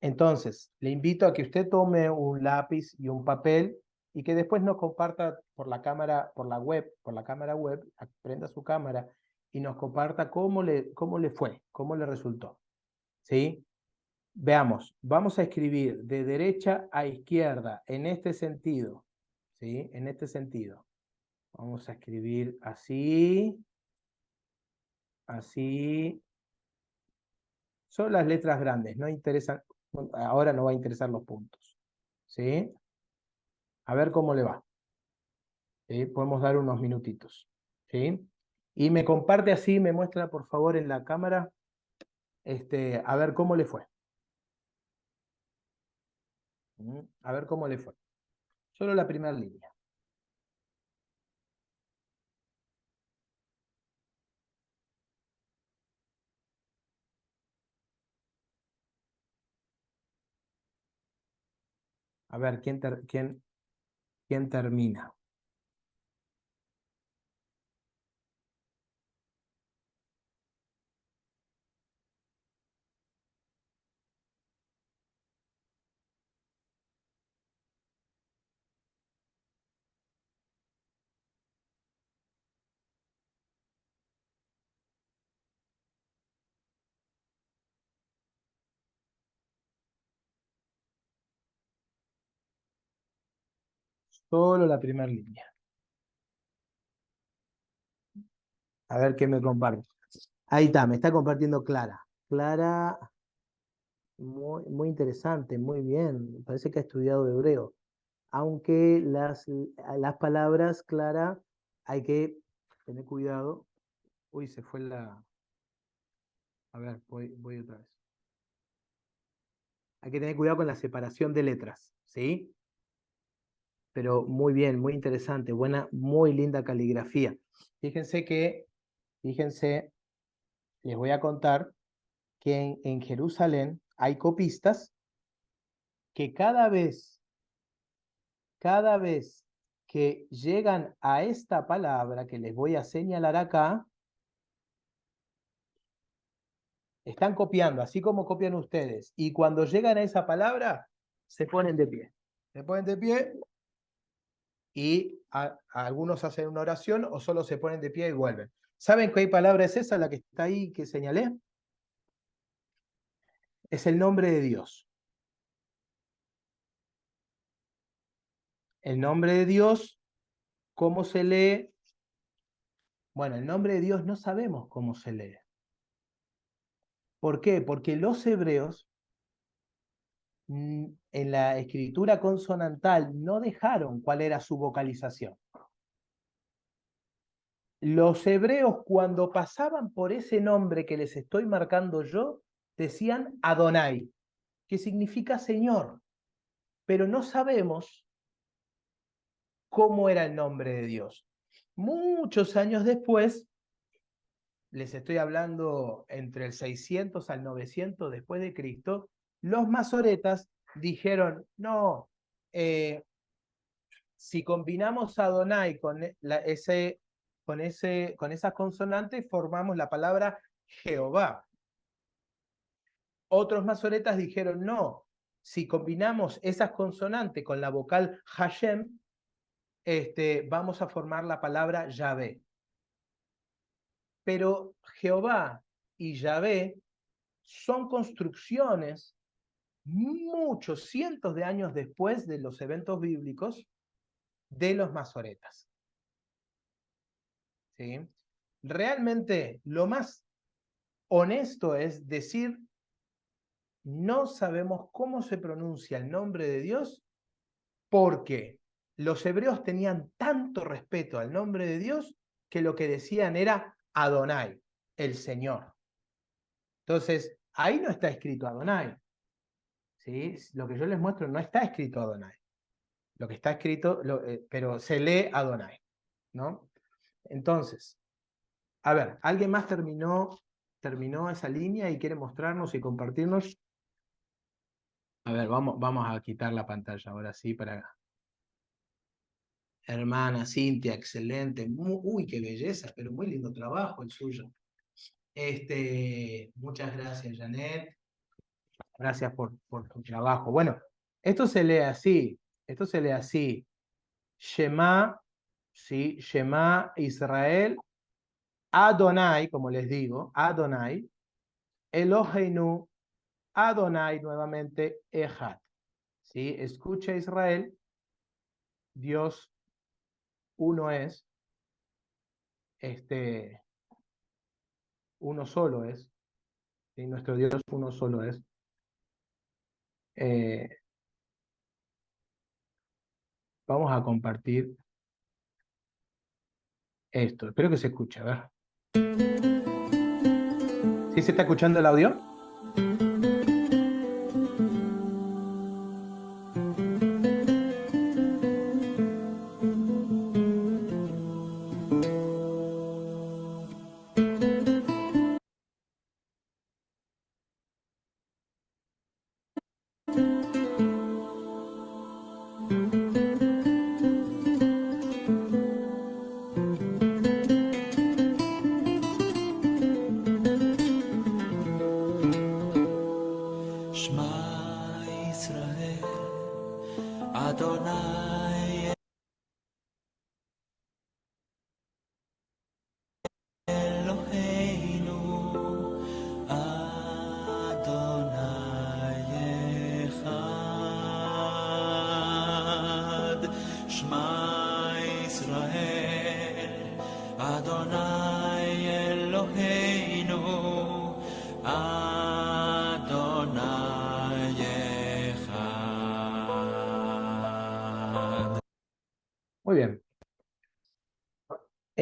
Entonces, le invito a que usted tome un lápiz y un papel y que después nos comparta por la cámara, por la cámara web, prenda su cámara y nos comparta cómo le fue, cómo le resultó. ¿Sí? Veamos, vamos a escribir de derecha a izquierda en este sentido. ¿Sí? En este sentido. Vamos a escribir así, así. Son las letras grandes, no interesan, ahora no va a interesar los puntos. ¿Sí? A ver cómo le va. ¿Sí? Podemos dar unos minutitos. ¿Sí? Y me comparte así, me muestra por favor en la cámara, a ver cómo le fue. A ver cómo le fue. Solo la primera línea. A ver, ¿quién termina? Solo la primera línea. A ver qué me comparte. Ahí está, me está compartiendo Clara. Clara, muy interesante, muy bien. Parece que ha estudiado hebreo. Aunque las palabras, Clara, hay que tener cuidado. Uy, se fue la... A ver, voy otra vez. Hay que tener cuidado con la separación de letras, ¿sí? Pero muy bien, muy interesante, buena, muy linda caligrafía. Fíjense, les voy a contar que en Jerusalén hay copistas que cada vez que llegan a esta palabra que les voy a señalar acá, están copiando, así como copian ustedes. Y cuando llegan a esa palabra, se ponen de pie. Se ponen de pie y algunos hacen una oración o solo se ponen de pie y vuelven. ¿Saben qué palabra es esa, la que está ahí, que señalé? Es el nombre de Dios. El nombre de Dios, ¿cómo se lee? Bueno, el nombre de Dios no sabemos cómo se lee. ¿Por qué? Porque los hebreos en la escritura consonantal no dejaron cuál era su vocalización. Los hebreos, cuando pasaban por ese nombre que les estoy marcando yo, decían Adonai, que significa Señor, pero no sabemos cómo era el nombre de Dios. Muchos años después, les estoy hablando entre el 600 al 900 después de Cristo, los masoretas dijeron, no, si combinamos Adonai con esas consonantes, formamos la palabra Jehová. Otros masoretas dijeron, no, si combinamos esas consonantes con la vocal Hashem, vamos a formar la palabra Yahvé. Pero Jehová y Yahvé son construcciones muchos cientos de años después de los eventos bíblicos de los masoretas. ¿Sí? Realmente lo más honesto es decir, no sabemos cómo se pronuncia el nombre de Dios porque los hebreos tenían tanto respeto al nombre de Dios que lo que decían era Adonai, el Señor. Entonces, ahí no está escrito Adonai. ¿Sí? Lo que yo les muestro no está escrito Adonai. Lo que está escrito, pero se lee Adonai, ¿no? Entonces, a ver, ¿alguien más terminó esa línea y quiere mostrarnos y compartirnos? A ver, vamos a quitar la pantalla ahora sí para... Hermana Cintia, excelente. Uy, qué belleza, pero muy lindo trabajo el suyo. Muchas gracias, Janet. Gracias por tu trabajo. Bueno, esto se lee así. Shema, ¿sí? Shema Israel, Adonai, como les digo, Adonai, Eloheinu, Adonai nuevamente, Echad. ¿Sí? Escucha Israel, Dios uno es, uno solo es, ¿sí? Nuestro Dios uno solo es. Vamos a compartir esto. Espero que se escuche, a ver. ¿Sí se está escuchando el audio?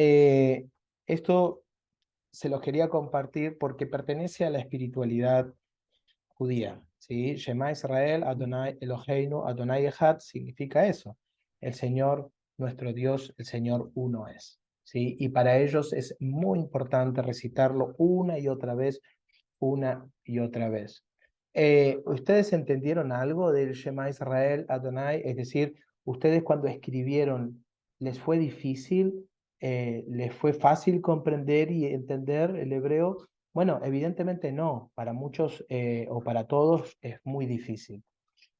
Eh, Esto se los quería compartir porque pertenece a la espiritualidad judía, ¿sí? Shema Israel, Adonai Eloheinu, Adonai Echad, significa eso. El Señor, nuestro Dios, el Señor uno es, ¿sí? Y para ellos es muy importante recitarlo una y otra vez, una y otra vez. ¿Ustedes entendieron algo del Shema Israel, Adonai? Es decir, ustedes cuando escribieron, ¿les fue difícil? ¿Les fue fácil comprender y entender el hebreo? Bueno, evidentemente no. Para muchos o para todos es muy difícil.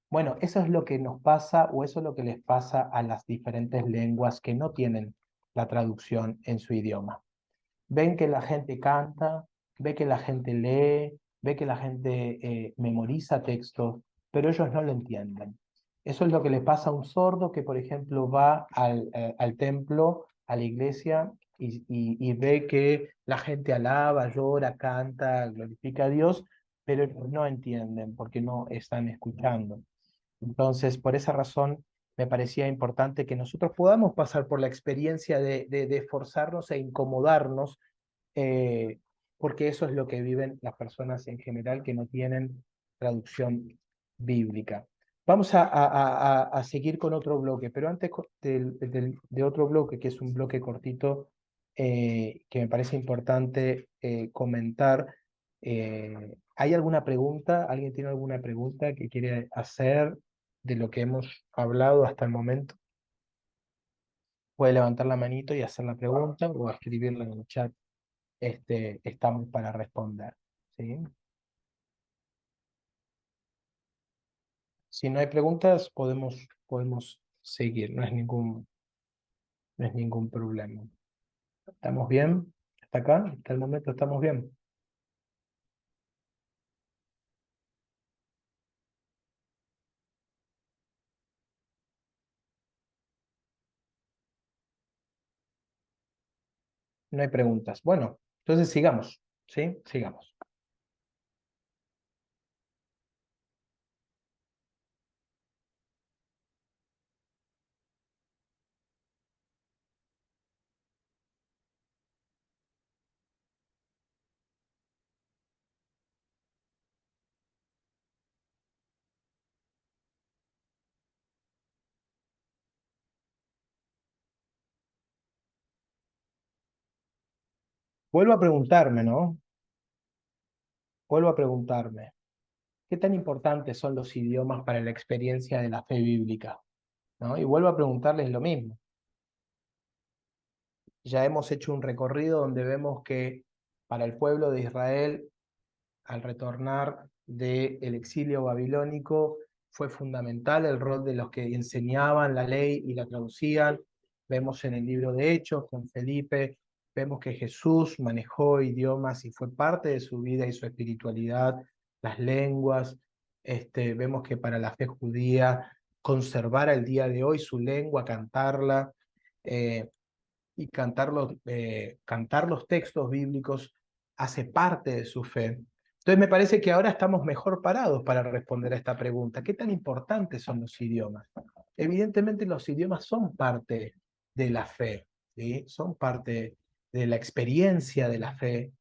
Bueno, eso es lo que nos pasa o eso es lo que les pasa a las diferentes lenguas que no tienen la traducción en su idioma. Ven que la gente canta, ve que la gente lee, ve que la gente memoriza textos, pero ellos no lo entienden. Eso es lo que le pasa a un sordo que, por ejemplo, va al templo, a la iglesia, y ve que la gente alaba, llora, canta, glorifica a Dios, pero ellos no entienden porque no están escuchando. Entonces, por esa razón, me parecía importante que nosotros podamos pasar por la experiencia de esforzarnos e incomodarnos, eh, porque eso es lo que viven las personas en general que no tienen traducción bíblica. Vamos a seguir con otro bloque, pero antes de otro bloque, que es un bloque cortito, que me parece importante comentar. ¿Hay alguna pregunta? ¿Alguien tiene alguna pregunta que quiere hacer de lo que hemos hablado hasta el momento? Puede levantar la manito y hacer la pregunta o escribirla en el chat. Estamos para responder, ¿sí? Si no hay preguntas, podemos seguir, no es ningún problema. ¿Estamos bien? ¿Hasta acá? ¿Hasta el momento estamos bien? No hay preguntas. Bueno, entonces sigamos, ¿sí? Sigamos. Vuelvo a preguntarme, ¿no? Vuelvo a preguntarme, ¿qué tan importantes son los idiomas para la experiencia de la fe bíblica? ¿No? Y vuelvo a preguntarles lo mismo. Ya hemos hecho un recorrido donde vemos que para el pueblo de Israel, al retornar del exilio babilónico, fue fundamental el rol de los que enseñaban la ley y la traducían. Vemos en el libro de Hechos con Felipe, vemos que Jesús manejó idiomas y fue parte de su vida y su espiritualidad, las lenguas. Vemos que para la fe judía, conservar al día de hoy su lengua, cantarla, eh, y cantar los textos bíblicos hace parte de su fe. Entonces me parece que ahora estamos mejor parados para responder a esta pregunta. ¿Qué tan importantes son los idiomas? Evidentemente los idiomas son parte de la fe, ¿sí? Son parte de la experiencia de la fe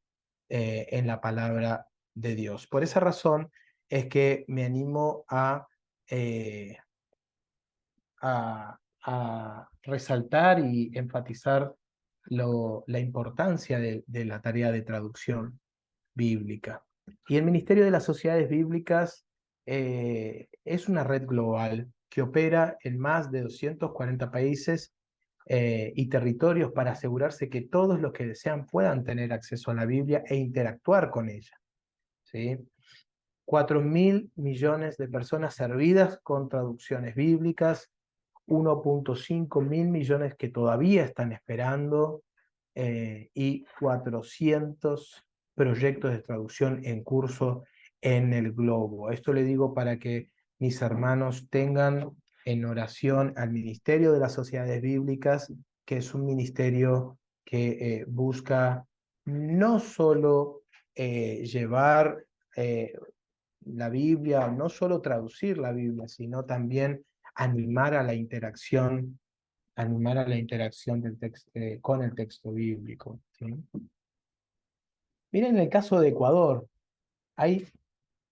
en la palabra de Dios. Por esa razón es que me animo eh, a resaltar y enfatizar la importancia de la tarea de traducción bíblica. Y el Ministerio de las Sociedades Bíblicas es una red global que opera en más de 240 países y territorios para asegurarse que todos los que desean puedan tener acceso a la Biblia e interactuar con ella, ¿sí? 4.000 millones de personas servidas con traducciones bíblicas, 1.5 mil millones que todavía están esperando y 400 proyectos de traducción en curso en el globo. Esto le digo para que mis hermanos tengan en oración al Ministerio de las Sociedades Bíblicas, que es un ministerio que busca no solo llevar la Biblia, no solo traducir la Biblia, sino también animar a la interacción animar a la interacción del texto, con el texto bíblico, ¿sí? Miren el caso de Ecuador. Hay,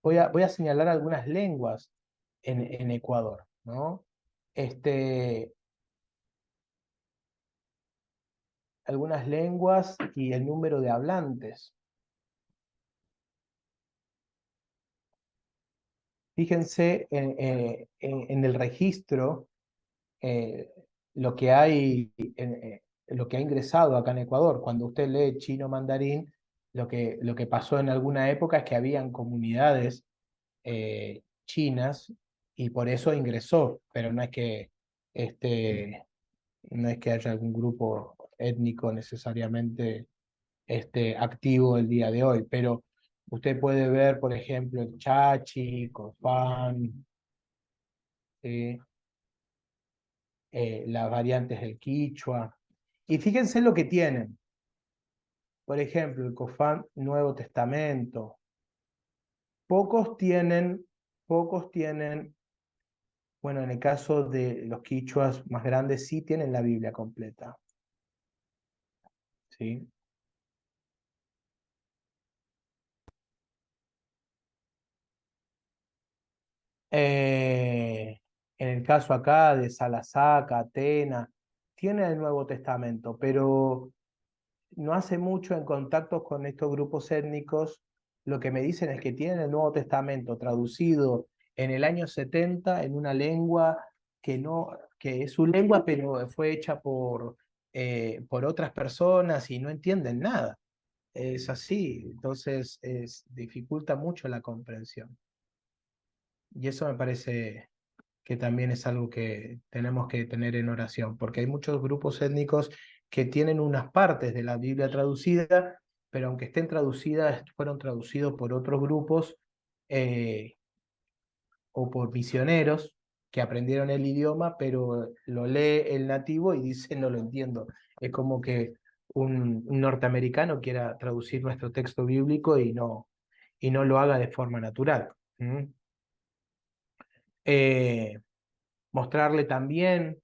voy a señalar algunas lenguas en Ecuador, ¿no? Algunas lenguas y el número de hablantes. Fíjense en el registro lo que hay, lo que ha ingresado acá en Ecuador. Cuando usted lee chino mandarín, lo que pasó en alguna época es que habían comunidades chinas y por eso ingresó, pero no es que haya algún grupo étnico necesariamente activo el día de hoy, pero usted puede ver, por ejemplo, el chachi, cofán, ¿sí? Las variantes del quichua. Y fíjense lo que tienen. Por ejemplo, el cofán Nuevo Testamento. Pocos tienen, bueno, en el caso de los quichuas más grandes, sí tienen la Biblia completa. ¿Sí? En el caso acá de Salasaca, Atenas, tiene el Nuevo Testamento, pero no hace mucho en contacto con estos grupos étnicos, lo que me dicen es que tienen el Nuevo Testamento traducido en el año 70 en una lengua que es su lengua, pero fue hecha por otras personas y no entienden nada. Es así, entonces dificulta mucho la comprensión. Y eso me parece que también es algo que tenemos que tener en oración, porque hay muchos grupos étnicos que tienen unas partes de la Biblia traducida, pero aunque estén traducidas, fueron traducidos por otros grupos eh, o por misioneros que aprendieron el idioma, pero lo lee el nativo y dice, no lo entiendo. Es como que un norteamericano quiera traducir nuestro texto bíblico y no lo haga de forma natural. ¿Mm? Mostrarle también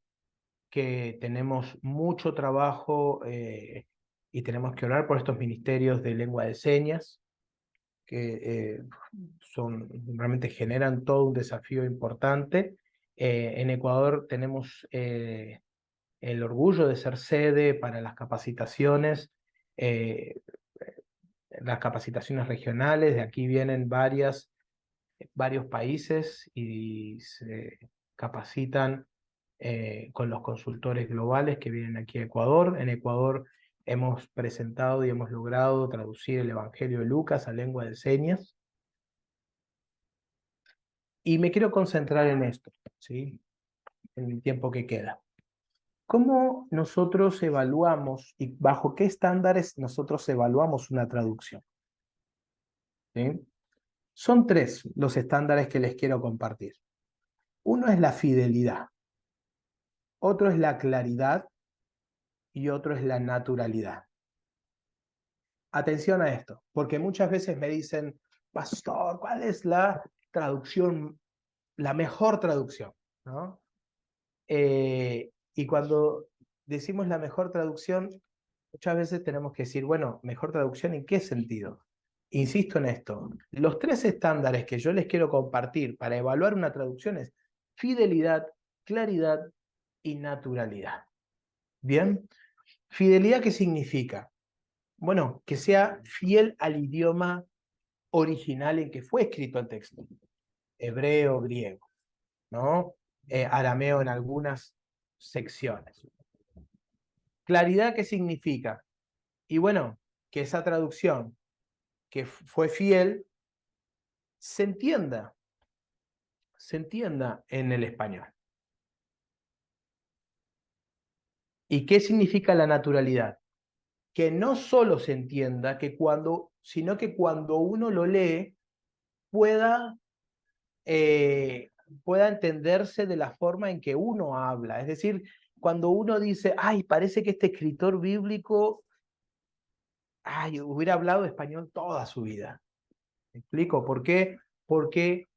que tenemos mucho trabajo y tenemos que orar por estos ministerios de lengua de señas, que realmente generan todo un desafío importante. En Ecuador tenemos el orgullo de ser sede para eh, las capacitaciones regionales. De aquí vienen varios países y se capacitan con los consultores globales que vienen aquí a Ecuador. En Ecuador hemos presentado y hemos logrado traducir el Evangelio de Lucas a lengua de señas. Y me quiero concentrar en esto, ¿sí? En el tiempo que queda. ¿Cómo nosotros evaluamos y bajo qué estándares nosotros evaluamos una traducción? ¿Sí? Son tres los estándares que les quiero compartir. Uno es la fidelidad, otro es la claridad y otro es la naturalidad. Atención a esto, porque muchas veces me dicen, pastor, ¿cuál es la traducción, la mejor traducción? ¿No? Y cuando decimos la mejor traducción, muchas veces tenemos que decir, bueno, mejor traducción ¿en qué sentido? Insisto en esto, los tres estándares que yo les quiero compartir para evaluar una traducción es fidelidad, claridad y naturalidad. ¿Bien? ¿Fidelidad qué significa? Bueno, que sea fiel al idioma original en que fue escrito el texto. Hebreo, griego, ¿no? Arameo en algunas secciones. Claridad, ¿qué significa? Y bueno, que esa traducción que fue fiel se entienda en el español. ¿Y qué significa la naturalidad? Que no solo se entienda, sino que cuando uno lo lee pueda pueda entenderse de la forma en que uno habla. Es decir, cuando uno dice, ay, parece que este escritor bíblico, ay, hubiera hablado español toda su vida. ¿Me explico? ¿Por qué? Porque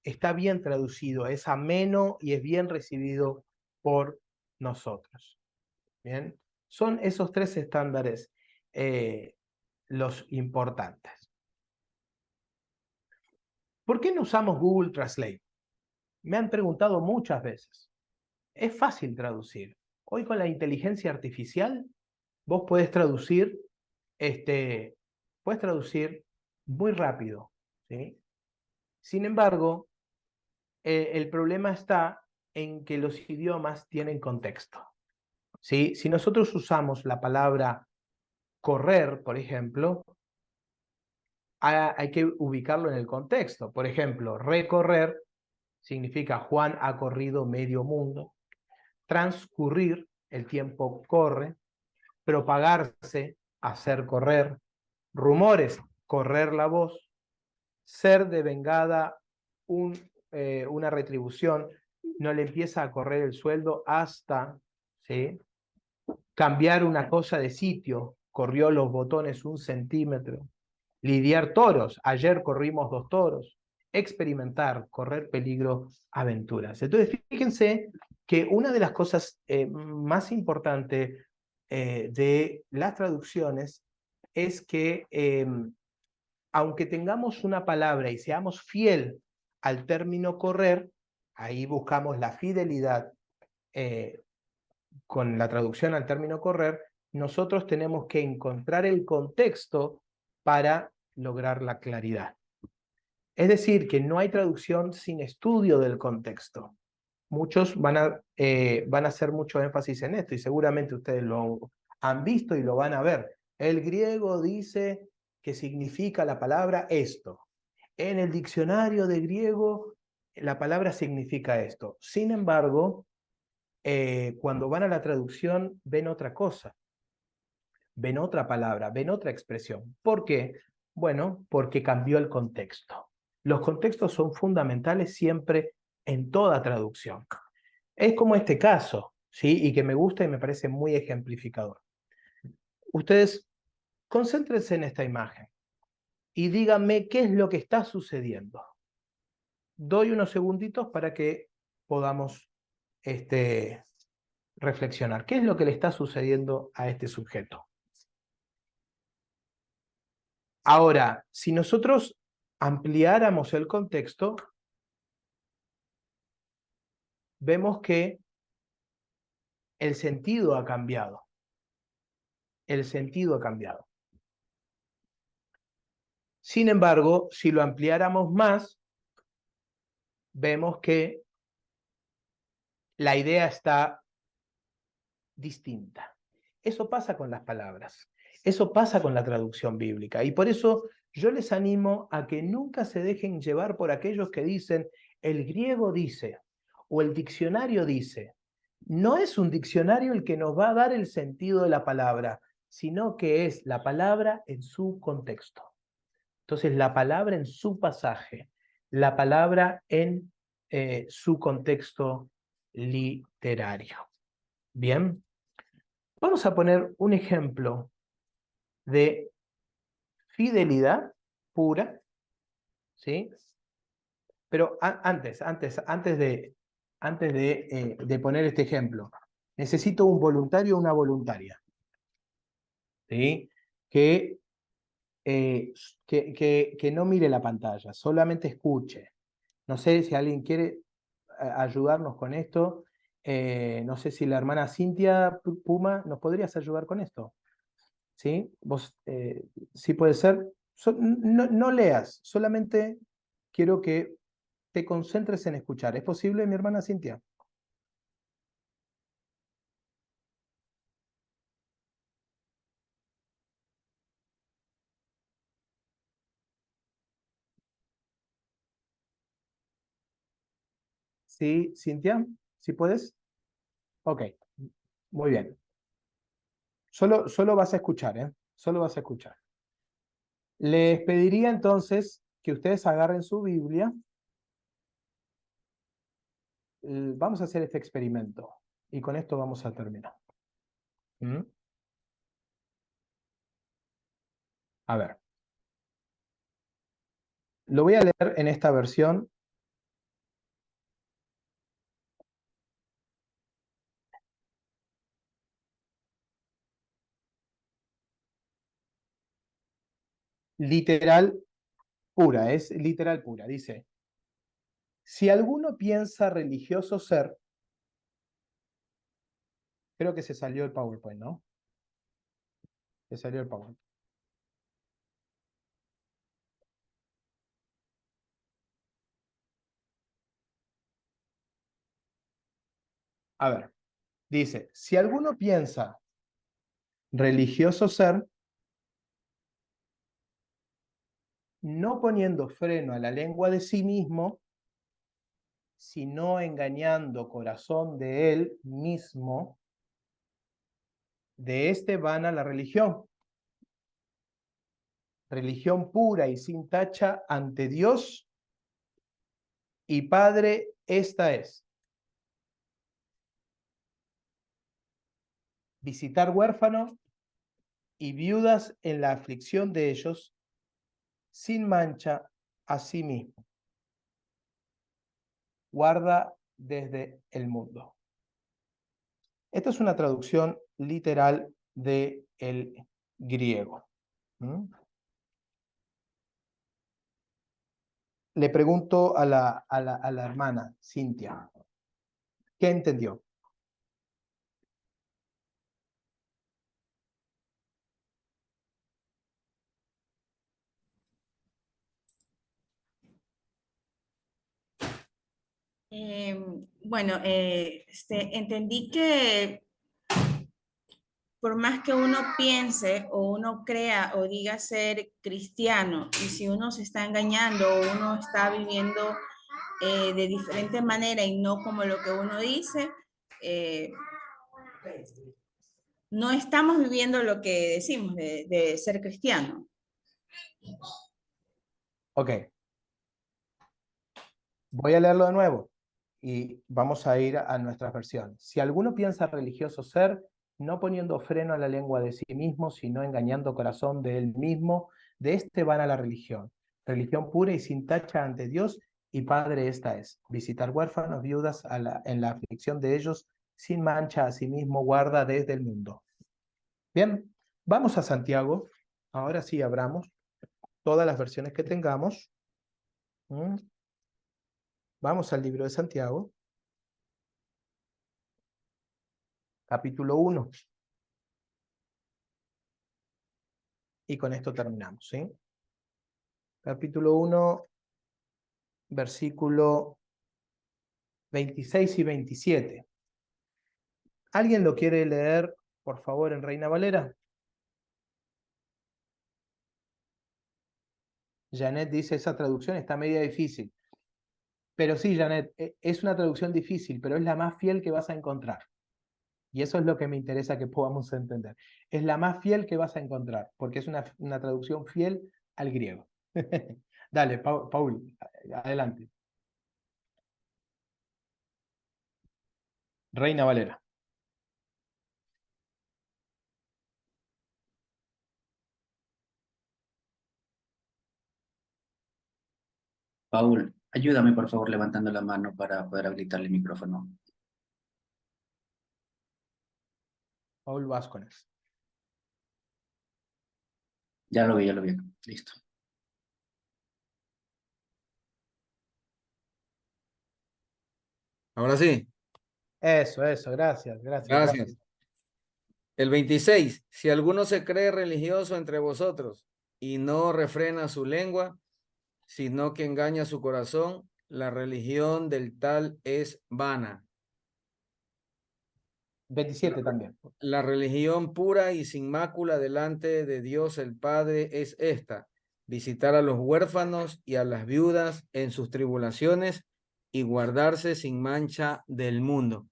está bien traducido, es ameno y es bien recibido por nosotros. ¿Bien? Son esos tres estándares los importantes. ¿Por qué no usamos Google Translate? Me han preguntado muchas veces. Es fácil traducir. Hoy con la inteligencia artificial, vos podés traducir muy rápido, ¿sí? Sin embargo, el problema está en que los idiomas tienen contexto, ¿sí? Si nosotros usamos la palabra correr, por ejemplo, hay que ubicarlo en el contexto. Por ejemplo, recorrer significa Juan ha corrido medio mundo. Transcurrir, el tiempo corre. Propagarse, hacer correr. Rumores, correr la voz. Ser devengada una retribución, no le empieza a correr el sueldo hasta, ¿sí? Cambiar una cosa de sitio, corrió los botones 1 centímetro. Lidiar toros, ayer corrimos 2 toros. Experimentar, correr peligro, aventuras. Entonces, fíjense que una de las cosas más importantes de las traducciones es que aunque tengamos una palabra y seamos fiel al término correr, ahí buscamos la fidelidad con la traducción al término correr, nosotros tenemos que encontrar el contexto para lograr la claridad. Es decir, que no hay traducción sin estudio del contexto. Muchos van a hacer mucho énfasis en esto y seguramente ustedes lo han visto y lo van a ver. El griego dice que significa la palabra esto. En el diccionario de griego la palabra significa esto. Sin embargo, cuando van a la traducción ven otra cosa, ven otra palabra, ven otra expresión. ¿Por qué? Bueno, porque cambió el contexto. Los contextos son fundamentales siempre en toda traducción. Es como este caso, ¿sí? Y que me gusta y me parece muy ejemplificador. Ustedes concéntrense en esta imagen y díganme qué es lo que está sucediendo. Doy unos segunditos para que podamos reflexionar. ¿Qué es lo que le está sucediendo a este sujeto? Ahora, si nosotros ampliáramos el contexto, vemos que el sentido ha cambiado. El sentido ha cambiado. Sin embargo, si lo ampliáramos más, vemos que la idea está distinta. Eso pasa con las palabras. Eso pasa con la traducción bíblica. Y por eso yo les animo a que nunca se dejen llevar por aquellos que dicen, el griego dice, o el diccionario dice. No es un diccionario el que nos va a dar el sentido de la palabra, sino que es la palabra en su contexto. Entonces, la palabra en su pasaje, la palabra en su contexto literario. Bien, vamos a poner un ejemplo de fidelidad pura, ¿sí? Pero antes de poner este ejemplo, necesito un voluntario o una voluntaria, ¿sí? Que no mire la pantalla, solamente escuche. No sé si alguien quiere ayudarnos con esto. No sé si la hermana Cintia Puma, ¿nos podrías ayudar con esto? ¿Sí? Vos, sí puede ser. No leas, solamente quiero que te concentres en escuchar. ¿Es posible, mi hermana Cintia? Sí, Cintia, ¿sí puedes? Ok, muy bien. Solo vas a escuchar, ¿eh? Solo vas a escuchar. Les pediría entonces que ustedes agarren su Biblia. Vamos a hacer este experimento y con esto vamos a terminar. ¿Mm? A ver. Lo voy a leer en esta versión. literal pura, es literal pura. Dice, si alguno piensa religioso ser, creo que se salió el PowerPoint, ¿no? Se salió el PowerPoint. A ver, dice, si alguno piensa religioso ser, no poniendo freno a la lengua de sí mismo, sino engañando corazón de él mismo, de este vana la religión. Religión pura y sin tacha ante Dios y Padre, esta es. Visitar huérfanos y viudas en la aflicción de ellos, sin mancha a sí mismo. Guarda desde el mundo. Esta es una traducción literal del griego. Le pregunto a la hermana Cintia, ¿qué entendió? Bueno, entendí que por más que uno piense o uno crea o diga ser cristiano, y si uno se está engañando o uno está viviendo de diferente manera y no como lo que uno dice, no estamos viviendo lo que decimos de ser cristiano. Ok. Voy a leerlo de nuevo y vamos a ir a nuestras versiones. Si alguno piensa religioso ser, no poniendo freno a la lengua de sí mismo, sino engañando corazón de él mismo, de este van a la religión. Religión pura y sin tacha ante Dios y Padre esta es. Visitar huérfanos, viudas en la aflicción de ellos, sin mancha a sí mismo, guarda desde el mundo. Bien, vamos a Santiago. Ahora sí abramos todas las versiones que tengamos. Vamos al libro de Santiago. Capítulo 1. Y con esto terminamos, ¿sí? Capítulo 1, versículo 26 y 27. ¿Alguien lo quiere leer, por favor, en Reina Valera? Janet dice, esa traducción está media difícil. Pero sí, Janet, es una traducción difícil, pero es la más fiel que vas a encontrar. Y eso es lo que me interesa que podamos entender. Es la más fiel que vas a encontrar, porque es una traducción fiel al griego. Dale, Paul, adelante. Reina Valera. Paul, ayúdame por favor levantando la mano para poder habilitarle el micrófono. Paul Vázquez. Ya lo vi, ya lo vi. Listo. Ahora sí, Eso, gracias. gracias. El 26. Si alguno se cree religioso entre vosotros y no refrena su lengua, sino que engaña su corazón, la religión del tal es vana. 27 también. La religión pura y sin mácula delante de Dios el Padre es esta: visitar a los huérfanos y a las viudas en sus tribulaciones y guardarse sin mancha del mundo.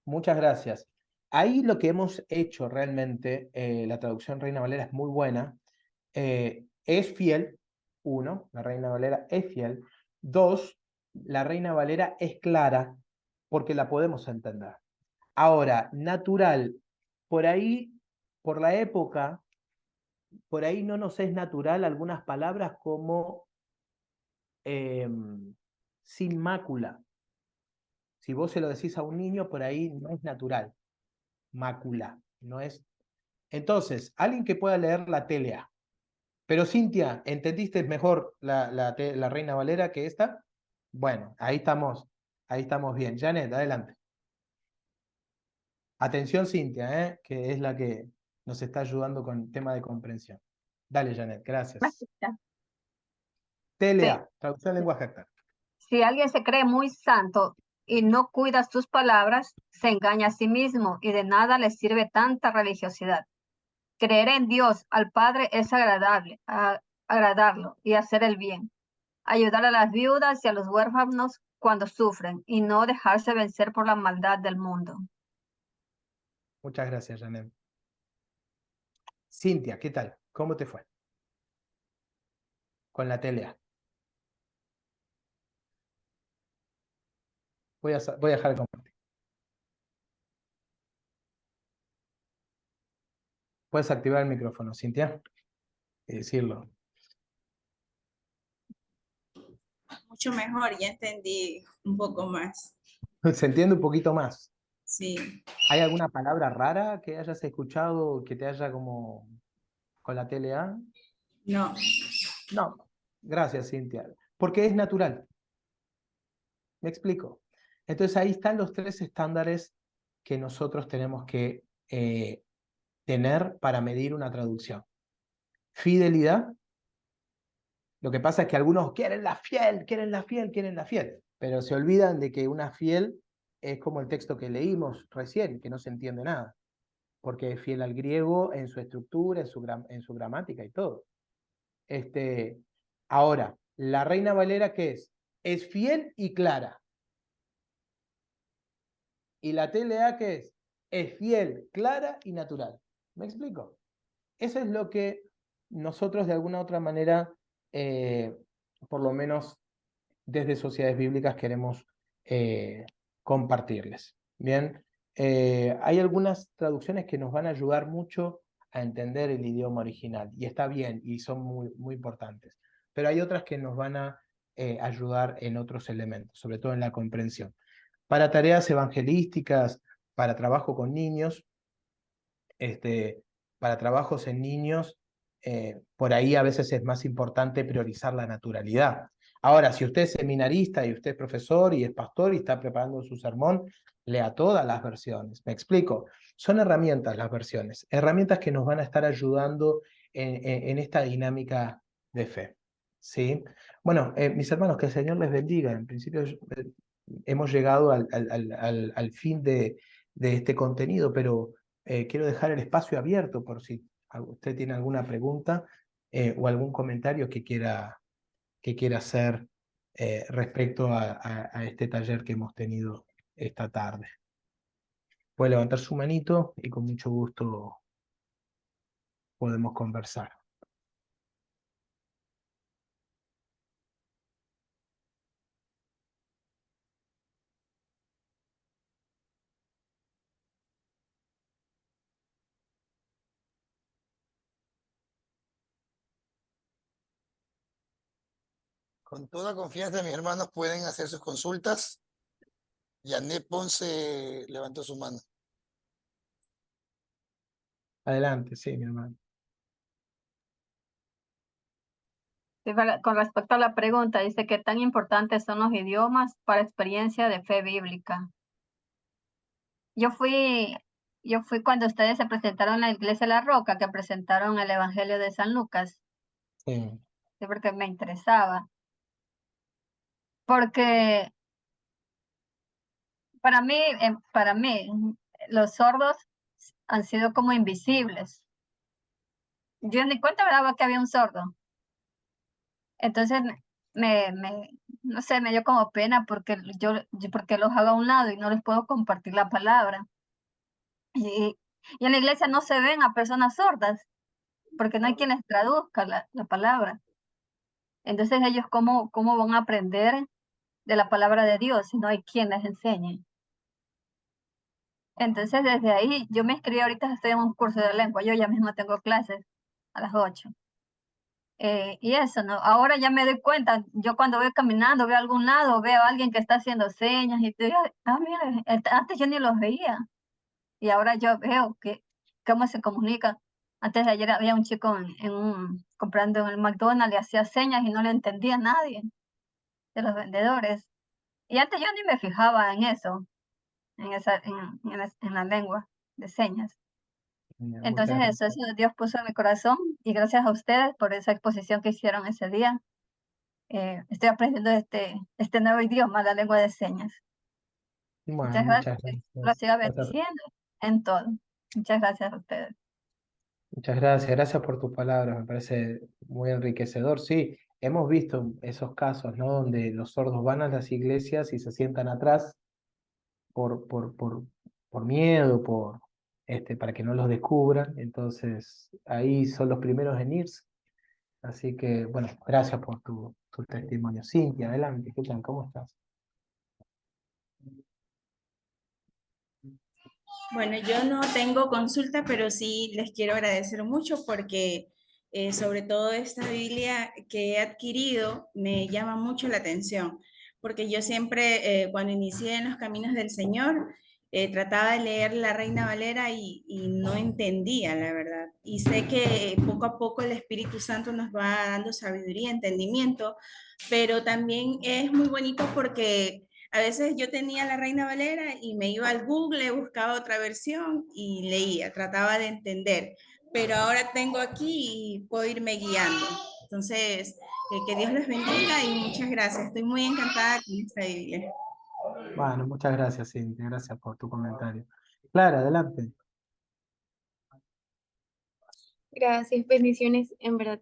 Muchas gracias. Ahí lo que hemos hecho realmente, la traducción Reina Valera es muy buena. Es fiel, uno, la Reina Valera es fiel. Dos, la Reina Valera es clara porque la podemos entender. Ahora, natural, por ahí, por la época, por ahí no nos es natural algunas palabras como sin mácula. Si vos se lo decís a un niño, por ahí no es natural. Mácula, no es. Entonces, alguien que pueda leer la TLA. Pero Cintia, ¿entendiste mejor la Reina Valera que esta? Bueno, ahí estamos bien. Janet, adelante. Atención, Cintia, que es la que nos está ayudando con el tema de comprensión. Dale, Janet, gracias. TLA, traducción al lenguaje actual. Si alguien se cree muy santo y no cuida sus palabras, se engaña a sí mismo y de nada le sirve tanta religiosidad. Creer en Dios, al Padre, es agradable, agradarlo y hacer el bien. Ayudar a las viudas y a los huérfanos cuando sufren y no dejarse vencer por la maldad del mundo. Muchas gracias, Janet. Cintia, ¿qué tal? ¿Cómo te fue? Con la TLA. Voy a dejar de compartir. Puedes activar el micrófono, Cintia, y decirlo. Mucho mejor, ya entendí un poco más. Se entiende un poquito más. Sí. ¿Hay alguna palabra rara que hayas escuchado que te haya como con la TLA? No. No. Gracias, Cintia. Porque es natural. ¿Me explico? Entonces ahí están los 3 estándares que nosotros tenemos que tener para medir una traducción. Fidelidad. Lo que pasa es que algunos quieren la fiel, quieren la fiel, quieren la fiel, pero se olvidan de que una fiel es como el texto que leímos recién, que no se entiende nada, porque es fiel al griego en su estructura, en su gramática y todo. Ahora, la Reina Valera, ¿qué es? Es fiel y clara. ¿Y la TLA qué es? Es fiel, clara y natural. ¿Me explico? Eso es lo que nosotros de alguna otra manera, por lo menos desde Sociedades Bíblicas, queremos compartirles. Bien, hay algunas traducciones que nos van a ayudar mucho a entender el idioma original, y está bien, y son muy, muy importantes. Pero hay otras que nos van a ayudar en otros elementos, sobre todo en la comprensión. Para tareas evangelísticas, para trabajo con niños, para trabajos en niños, por ahí a veces es más importante priorizar la naturalidad. Ahora, si usted es seminarista y usted es profesor y es pastor y está preparando su sermón, lea todas las versiones. ¿Me explico? Son herramientas las versiones, herramientas que nos van a estar ayudando en esta dinámica de fe. ¿Sí? Bueno, mis hermanos, que el Señor les bendiga. En principio hemos llegado al fin de este contenido, pero quiero dejar el espacio abierto por si usted tiene alguna pregunta o algún comentario que quiera hacer respecto a este taller que hemos tenido esta tarde. Puede levantar su manito y con mucho gusto podemos conversar. Con toda confianza, mis hermanos pueden hacer sus consultas. Janet Ponce levantó su mano. Adelante, sí, mi hermano. Sí, con respecto a la pregunta, dice que tan importantes son los idiomas para experiencia de fe bíblica. Yo fui cuando ustedes se presentaron en la Iglesia de la Roca, que presentaron el Evangelio de San Lucas, Sí. sí, porque me interesaba. Porque para mí, los sordos han sido como invisibles. Yo ni cuenta me daba que había un sordo. Entonces no sé, me dio como pena porque porque los hago a un lado y no les puedo compartir la palabra. Y en la iglesia no se ven a personas sordas porque no hay quien les traduzca la palabra. Entonces ellos cómo van a aprender de la palabra de Dios si no hay quien les enseñe. Entonces desde ahí yo me inscribí, ahorita estoy en un curso de lengua, yo ya mismo tengo clases a las 8. Y eso, ¿no? Ahora ya me doy cuenta, yo cuando voy caminando, veo a algún lado, veo a alguien que está haciendo señas y digo, mira, antes yo ni los veía. Y ahora yo veo cómo se comunican. Antes de ayer había un chico comprando en el McDonald's y hacía señas y no le entendía a nadie de los vendedores. Y antes yo ni me fijaba en eso, en la lengua de señas. Muchas Entonces gracias. eso Dios puso en mi corazón y gracias a ustedes por esa exposición que hicieron ese día. Estoy aprendiendo este nuevo idioma, la lengua de señas. Bueno, Muchas gracias. muchas Que Dios gracias. los siga Muchas, bendiciendo en todo. Muchas gracias a ustedes. muchas gracias. Gracias por tus palabras. Me parece muy enriquecedor. Sí, hemos visto esos casos, ¿no? Donde los sordos van a las iglesias y se sientan atrás por miedo, para que no los descubran. Entonces, ahí son los primeros en irse. Así que, bueno, gracias por tu testimonio. Cintia, adelante. ¿Qué tal? ¿Cómo estás? Bueno, yo no tengo consulta, pero sí les quiero agradecer mucho porque sobre todo esta Biblia que he adquirido me llama mucho la atención, porque yo siempre cuando inicié en los caminos del Señor trataba de leer la Reina Valera y no entendía, la verdad. Y sé que poco a poco el Espíritu Santo nos va dando sabiduría, entendimiento, pero también es muy bonito porque a veces yo tenía la Reina Valera y me iba al Google, buscaba otra versión y leía, trataba de entender. Pero ahora tengo aquí y puedo irme guiando. Entonces, que Dios les bendiga y muchas gracias. Estoy muy encantada con esta Biblia. Bueno, muchas gracias, Cintia. Gracias por tu comentario. Clara, adelante. Gracias, bendiciones, en verdad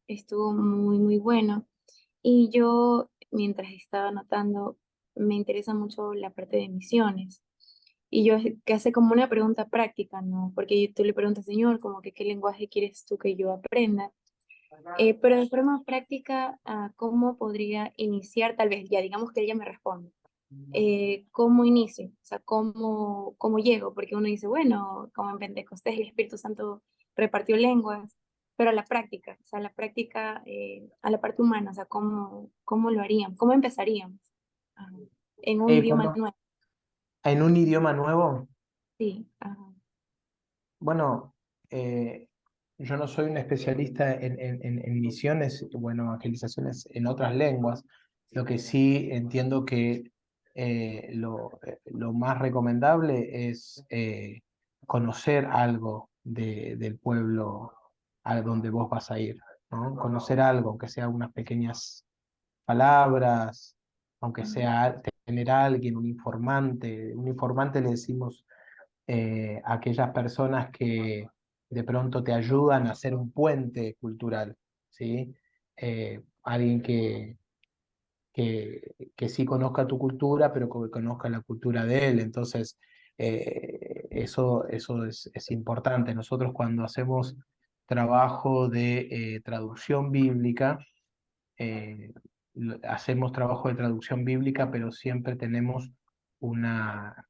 estuvo muy, muy bueno. Y yo, mientras estaba anotando, me interesa mucho la parte de misiones. Y yo que hace como una pregunta práctica, ¿no? Porque tú le preguntas, Señor, como que qué lenguaje quieres tú que yo aprenda. Pero de forma práctica, ¿cómo podría iniciar? Tal vez, ya digamos que ella me responde. ¿Cómo inicio? O sea, ¿cómo llego? Porque uno dice, bueno, como en Pentecostés el Espíritu Santo repartió lenguas, pero a la práctica, o sea, a la práctica, a la parte humana, o sea, ¿cómo lo haríamos? ¿Cómo empezaríamos? Ajá. En un idioma nuevo. ¿En un idioma nuevo? Sí, ajá. Bueno, yo no soy un especialista en misiones o en evangelizaciones en otras lenguas. Lo que sí entiendo que lo más recomendable es conocer algo del pueblo a donde vos vas a ir, ¿no? Conocer algo, aunque sea unas pequeñas palabras, aunque sea tener a alguien, un informante. Un informante le decimos aquellas personas que de pronto te ayudan a hacer un puente cultural, ¿sí? Alguien que sí conozca tu cultura, pero que conozca la cultura de él. Entonces, eso es importante. Nosotros cuando hacemos trabajo de traducción bíblica, hacemos trabajo de traducción bíblica, pero siempre tenemos una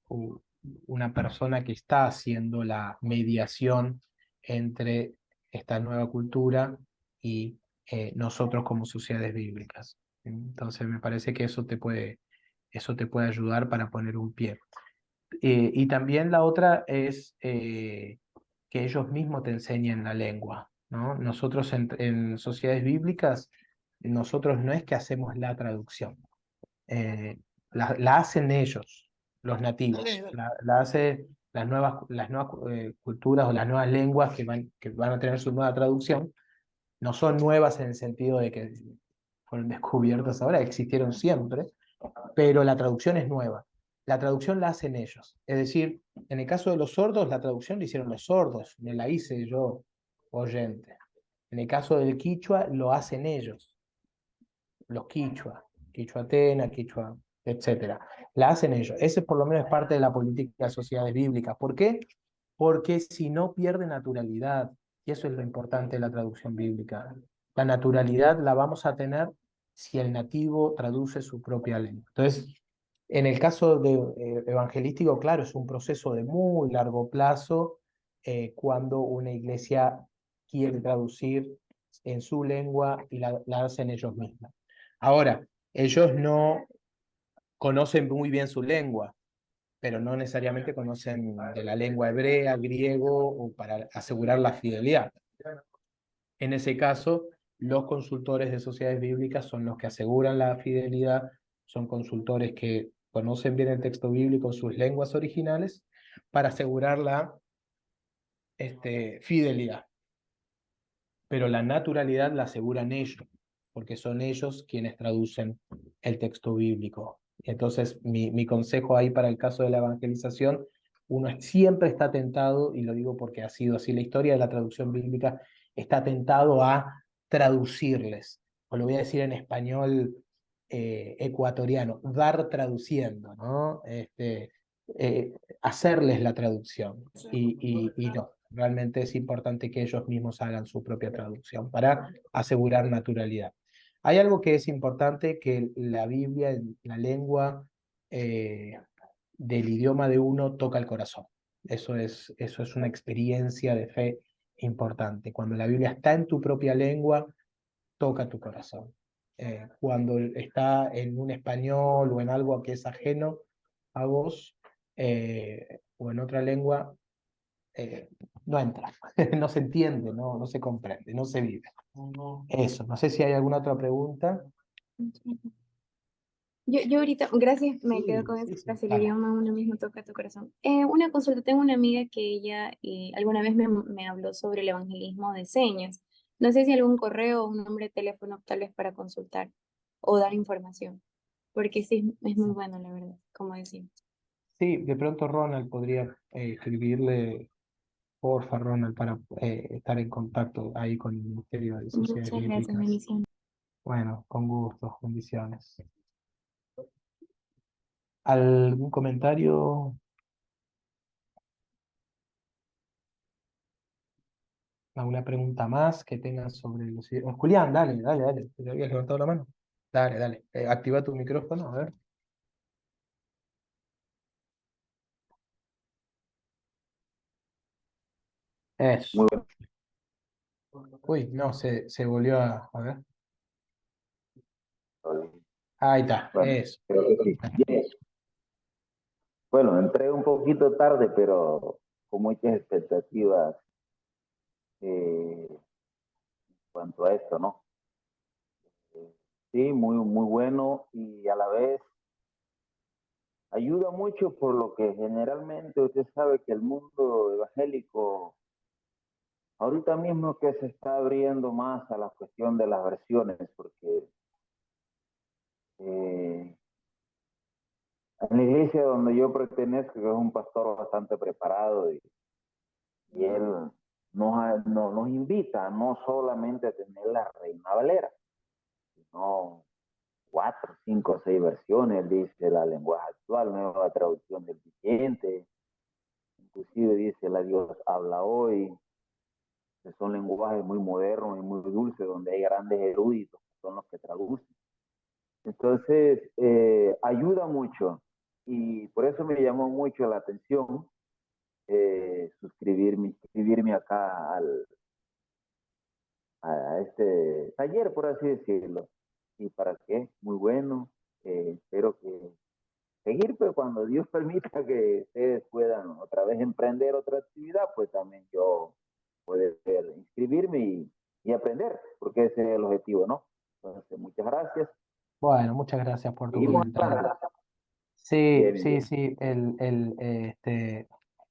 persona que está haciendo la mediación entre esta nueva cultura y nosotros como sociedades bíblicas. Entonces me parece que eso te puede ayudar para poner un pie. Y también la otra es que ellos mismos te enseñen la lengua, ¿no? Nosotros en sociedades bíblicas, nosotros no es que hacemos la traducción, la hacen ellos, los nativos, Dale, dale. la hacen las nuevas culturas o las nuevas lenguas que van a tener su nueva traducción. No son nuevas en el sentido de que fueron descubiertas ahora, existieron siempre, pero la traducción es nueva. La traducción la hacen ellos. Es decir, en el caso de los sordos, la traducción la hicieron los sordos, me la hice yo, oyente. En el caso del quichua, lo hacen ellos, los quichua, quichua Atena, quichua, etcétera. La hacen ellos. Ese por lo menos es parte de la política de sociedades bíblicas. ¿Por qué? Porque si no pierde naturalidad, y eso es lo importante de la traducción bíblica. La naturalidad la vamos a tener si el nativo traduce su propia lengua. Entonces, en el caso de, evangelístico, claro, es un proceso de muy largo plazo cuando una iglesia quiere traducir en su lengua y la hacen ellos mismos. Ahora, ellos no conocen muy bien su lengua, pero no necesariamente conocen de la lengua hebrea, griego, o para asegurar la fidelidad. En ese caso, los consultores de sociedades bíblicas son los que aseguran la fidelidad, son consultores que conocen bien el texto bíblico en sus lenguas originales para asegurar la fidelidad. Pero la naturalidad la aseguran ellos, porque son ellos quienes traducen el texto bíblico. Entonces, mi consejo ahí para el caso de la evangelización, uno siempre está tentado, y lo digo porque ha sido así la historia de la traducción bíblica, está tentado a traducirles, o lo voy a decir en español ecuatoriano, dar traduciendo, ¿no? Hacerles la traducción, y no. Realmente es importante que ellos mismos hagan su propia traducción para asegurar naturalidad. Hay algo que es importante, que la Biblia, en la lengua del idioma de uno, toca el corazón. Eso es una experiencia de fe importante. Cuando la Biblia está en tu propia lengua, toca tu corazón. Cuando está en un español o en algo que es ajeno a vos, o en otra lengua, no entra, no se entiende, no se comprende, no se vive. Eso, no sé si hay alguna otra pregunta. Yo ahorita, gracias, me Sí, quedo con sí, esa sí, frase, el dale. idioma uno mismo toca tu corazón. Una consulta, tengo una amiga que ella alguna vez me habló sobre el evangelismo de señas. No sé si algún correo o un número de teléfono tal vez para consultar o dar información, porque sí, es muy bueno, la verdad, como decía. Sí, de pronto Ronald podría escribirle, porfa, Ronald, para estar en contacto ahí con el Ministerio de Sociedades Muchas gracias, Bíblicas. bendiciones. Bueno, con gusto, bendiciones. ¿Algún comentario? ¿Alguna pregunta más que tengan sobre los idiomas? Julián, dale, ¿te habías levantado la mano? Dale. Activa tu micrófono, a ver. Eso. Uy, no, se volvió a ver. Ahí está, Bueno, eso. creo que sí. Bien. Bueno, entré un poquito tarde, pero con muchas expectativas en cuanto a esto, ¿no? Sí, muy bueno y a la vez ayuda mucho por lo que generalmente usted sabe que el mundo evangélico ahorita mismo que se está abriendo más a la cuestión de las versiones, porque en la iglesia donde yo pertenezco, que es un pastor bastante preparado y él nos invita no solamente a tener la Reina Valera, sino 4, 5, 6 versiones. Él dice la lenguaje actual, nueva traducción del vigente, inclusive dice la Dios habla hoy, que son lenguajes muy modernos y muy dulces, donde hay grandes eruditos, que son los que traducen. Entonces, ayuda mucho y por eso me llamó mucho la atención inscribirme acá a este taller, por así decirlo. ¿Y para qué? Muy bueno. Espero que seguir, pues cuando Dios permita que ustedes puedan otra vez emprender otra actividad, pues también yo poder inscribirme y aprender, porque ese es el objetivo, ¿no? Entonces, muchas gracias. Bueno, muchas gracias por tu Seguimos comentario. hablando. Sí, Bien, bien. sí.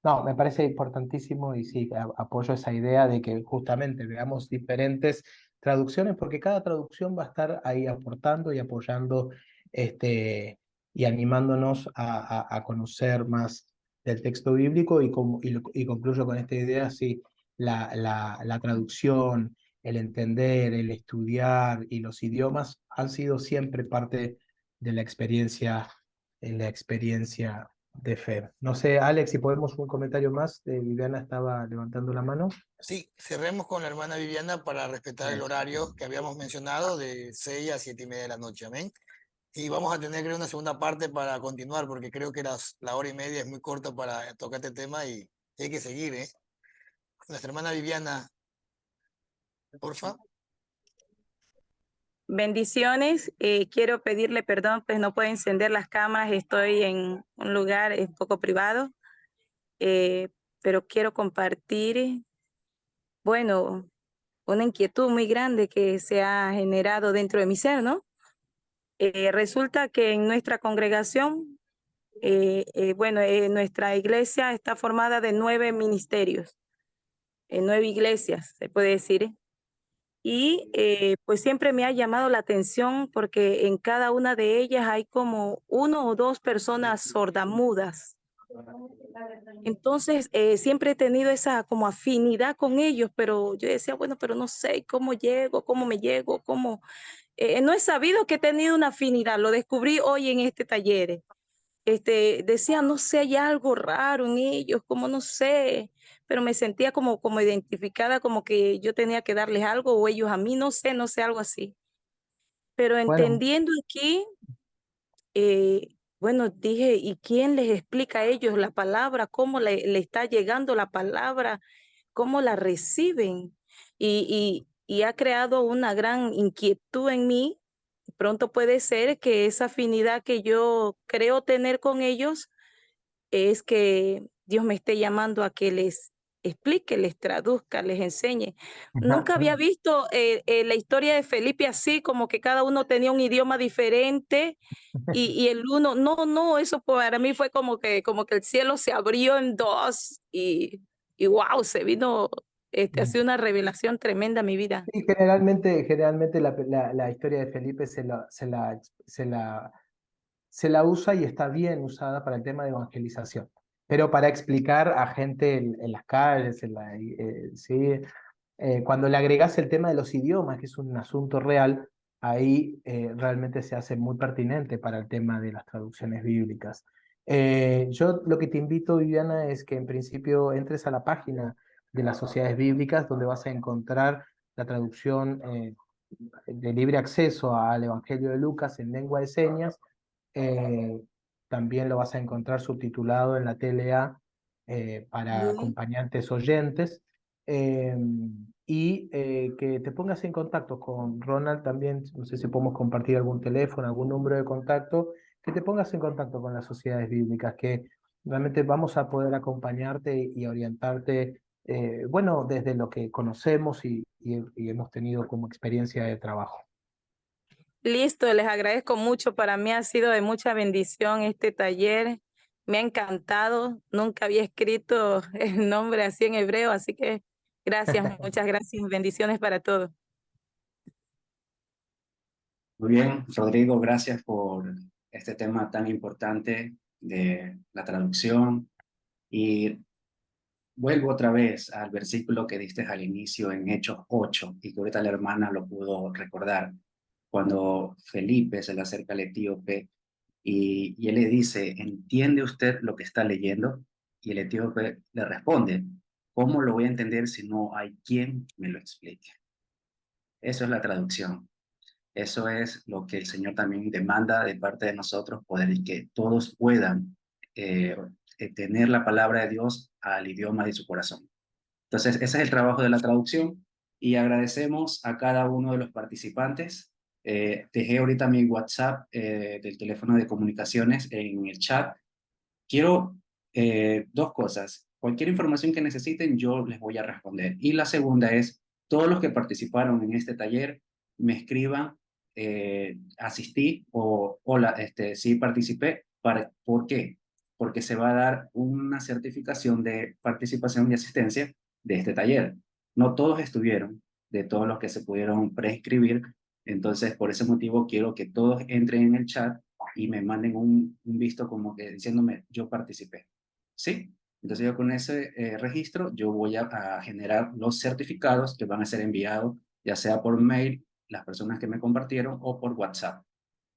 No, me parece importantísimo y sí, apoyo esa idea de que justamente veamos diferentes traducciones, porque cada traducción va a estar ahí aportando y apoyando y animándonos a conocer más del texto bíblico y concluyo con esta idea, sí, la traducción, el entender, el estudiar y los idiomas han sido siempre parte de la experiencia en la experiencia de fe. No sé, Alex, si podemos un comentario más. Viviana estaba levantando la mano. Sí, cerremos con la hermana Viviana para respetar el Eso. horario que habíamos mencionado de 6 a 7:30 de la noche. Amén. Y vamos a tener, creo, una segunda parte para continuar, porque creo que la hora y media es muy corta para tocar este tema y hay que seguir, ¿eh? Nuestra hermana Viviana, porfa. Bendiciones. Quiero pedirle perdón, pues no puedo encender las cámaras, estoy en un lugar un poco privado, pero quiero compartir. Bueno, una inquietud muy grande que se ha generado dentro de mi ser, ¿no? Resulta que en nuestra congregación, nuestra iglesia está formada de 9 ministerios, 9 iglesias, se puede decir. Y pues siempre me ha llamado la atención porque en cada una de ellas hay como 1 o 2 personas sordamudas. Entonces, siempre he tenido esa como afinidad con ellos, pero yo decía, bueno, pero no sé cómo llego, cómo me llego, cómo... no he sabido que he tenido una afinidad, lo descubrí hoy en este taller. Decía, no sé, hay algo raro en ellos, como no sé, pero me sentía como identificada, como que yo tenía que darles algo o ellos a mí, no sé, algo así. Pero Bueno, entendiendo aquí, bueno, dije, ¿y quién les explica a ellos la palabra? ¿Cómo le está llegando la palabra? ¿Cómo la reciben? Y ha creado una gran inquietud en mí. Pronto puede ser que esa afinidad que yo creo tener con ellos es que Dios me esté llamando a que les explique, les traduzca, les enseñe. Nunca había visto la historia de Felipe así, como que cada uno tenía un idioma diferente y el uno, no, eso para mí fue como que el cielo se abrió en dos y wow, se vino, ha sido una revelación tremenda a mi vida. y generalmente la historia de Felipe se la usa y está bien usada para el tema de evangelización, pero para explicar a gente en las calles, ¿sí? Cuando le agregas el tema de los idiomas, que es un asunto real, ahí realmente se hace muy pertinente para el tema de las traducciones bíblicas. Yo lo que te invito, Viviana, es que en principio entres a la página de las sociedades bíblicas, donde vas a encontrar la traducción de libre acceso al Evangelio de Lucas en lengua de señas. eh, También lo vas a encontrar subtitulado en la TLA para Bien. acompañantes oyentes. eh, y que te pongas en contacto con Ronald también, no sé si podemos compartir algún teléfono, algún número de contacto, que te pongas en contacto con las sociedades bíblicas, que realmente vamos a poder acompañarte y orientarte, bueno, desde lo que conocemos y hemos tenido como experiencia de trabajo. Listo, les agradezco mucho. Para mí ha sido de mucha bendición este taller. Me ha encantado. Nunca había escrito el nombre así en hebreo, así que gracias, muchas gracias. Bendiciones para todos. Muy bien, Rodrigo, gracias por este tema tan importante de la traducción. Y vuelvo otra vez al versículo que diste al inicio en Hechos 8 y que ahorita la hermana lo pudo recordar, cuando Felipe se le acerca al etíope y él le dice, ¿entiende usted lo que está leyendo? Y el etíope le responde, ¿cómo lo voy a entender si no hay quien me lo explique? Eso es la traducción. Eso es lo que el Señor también demanda de parte de nosotros, poder que todos puedan tener la palabra de Dios al idioma de su corazón. Entonces, ese es el trabajo de la traducción y agradecemos a cada uno de los participantes. Dejé ahorita mi WhatsApp del teléfono de comunicaciones en el chat. Quiero dos cosas. Cualquier información que necesiten, yo les voy a responder. Y la segunda es, todos los que participaron en este taller, me escriban, asistí o hola, sí participé. ¿Por qué? Porque se va a dar una certificación de participación y asistencia de este taller. No todos estuvieron, de todos los que se pudieron preinscribir. Entonces, por ese motivo, quiero que todos entren en el chat y me manden un visto como que diciéndome yo participé. ¿Sí? Entonces yo con ese registro yo voy a generar los certificados que van a ser enviados ya sea por mail, las personas que me compartieron o por WhatsApp.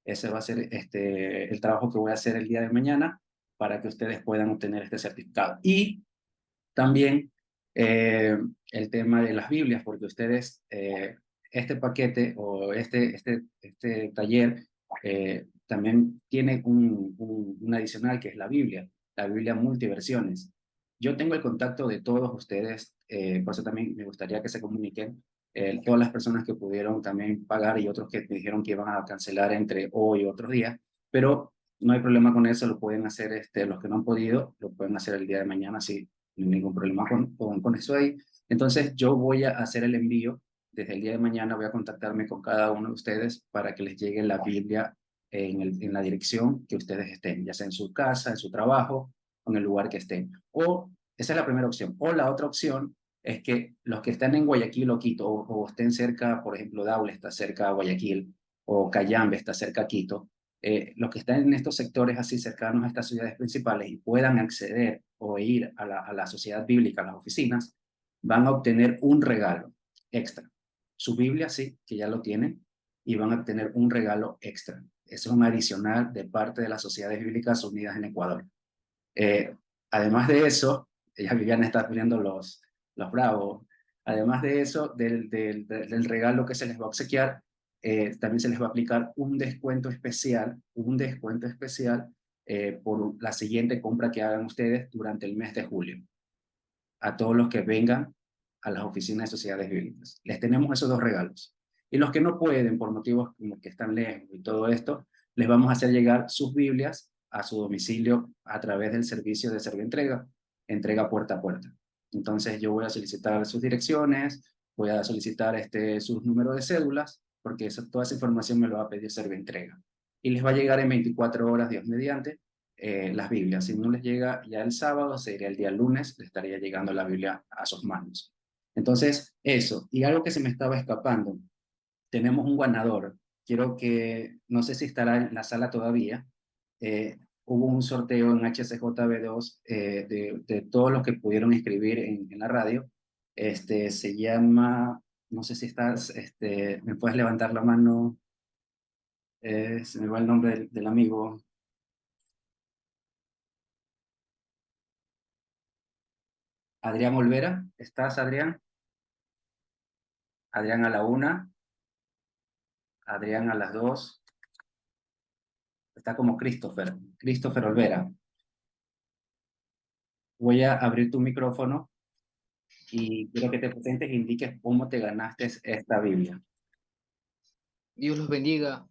Ese va a ser el trabajo que voy a hacer el día de mañana para que ustedes puedan obtener este certificado. Y también el tema de las Biblias, porque ustedes, este paquete o este taller también tiene un adicional que es la Biblia multiversiones. Yo tengo el contacto de todos ustedes, por eso también me gustaría que se comuniquen, todas las personas que pudieron también pagar y otros que me dijeron que iban a cancelar entre hoy y otros días, pero no hay problema con eso, lo pueden hacer los que no han podido, lo pueden hacer el día de mañana, sí, no hay ningún problema con eso ahí. Entonces yo voy a hacer el envío desde el día de mañana voy a contactarme con cada uno de ustedes para que les llegue la Biblia en la dirección que ustedes estén, ya sea en su casa, en su trabajo, o en el lugar que estén. O, esa es la primera opción. O la otra opción es que los que están en Guayaquil o Quito, o estén cerca, por ejemplo, Daule está cerca a Guayaquil, o Cayambe está cerca a Quito, los que están en estos sectores así cercanos a estas ciudades principales y puedan acceder o ir a la sociedad bíblica, a las oficinas, van a obtener un regalo extra. Su Biblia sí, que ya lo tienen, y van a obtener un regalo extra. Eso es un adicional de parte de las Sociedades Bíblicas Unidas en Ecuador. Además de eso, ya Viviana está poniendo los bravos. Además de eso, del regalo que se les va a obsequiar, también se les va a aplicar un descuento especial por la siguiente compra que hagan ustedes durante el mes de julio. A todos los que vengan a las oficinas de sociedades bíblicas. Les tenemos esos dos regalos. Y los que no pueden, por motivos como que están lejos y todo esto, les vamos a hacer llegar sus Biblias a su domicilio a través del servicio de Servientrega, entrega puerta a puerta. Entonces yo voy a solicitar sus direcciones, voy a solicitar sus números de cédulas, porque toda esa información me lo va a pedir Servientrega. Y les va a llegar en 24 horas, Dios mediante, las Biblias. Si no les llega ya el sábado, sería el día lunes, le estaría llegando la Biblia a sus manos. Entonces, eso. Y algo que se me estaba escapando. Tenemos un ganador. Quiero que, no sé si estará en la sala todavía, hubo un sorteo en HCJB2 de todos los que pudieron inscribir en la radio. Se llama, no sé si estás, ¿me puedes levantar la mano? Se me va el nombre del amigo. Adrián Olvera, ¿estás, Adrián? Adrián a la 1, Adrián a las 2. Está como Christopher Olvera. Voy a abrir tu micrófono y quiero que te presentes e indiques cómo te ganaste esta Biblia. Dios los bendiga.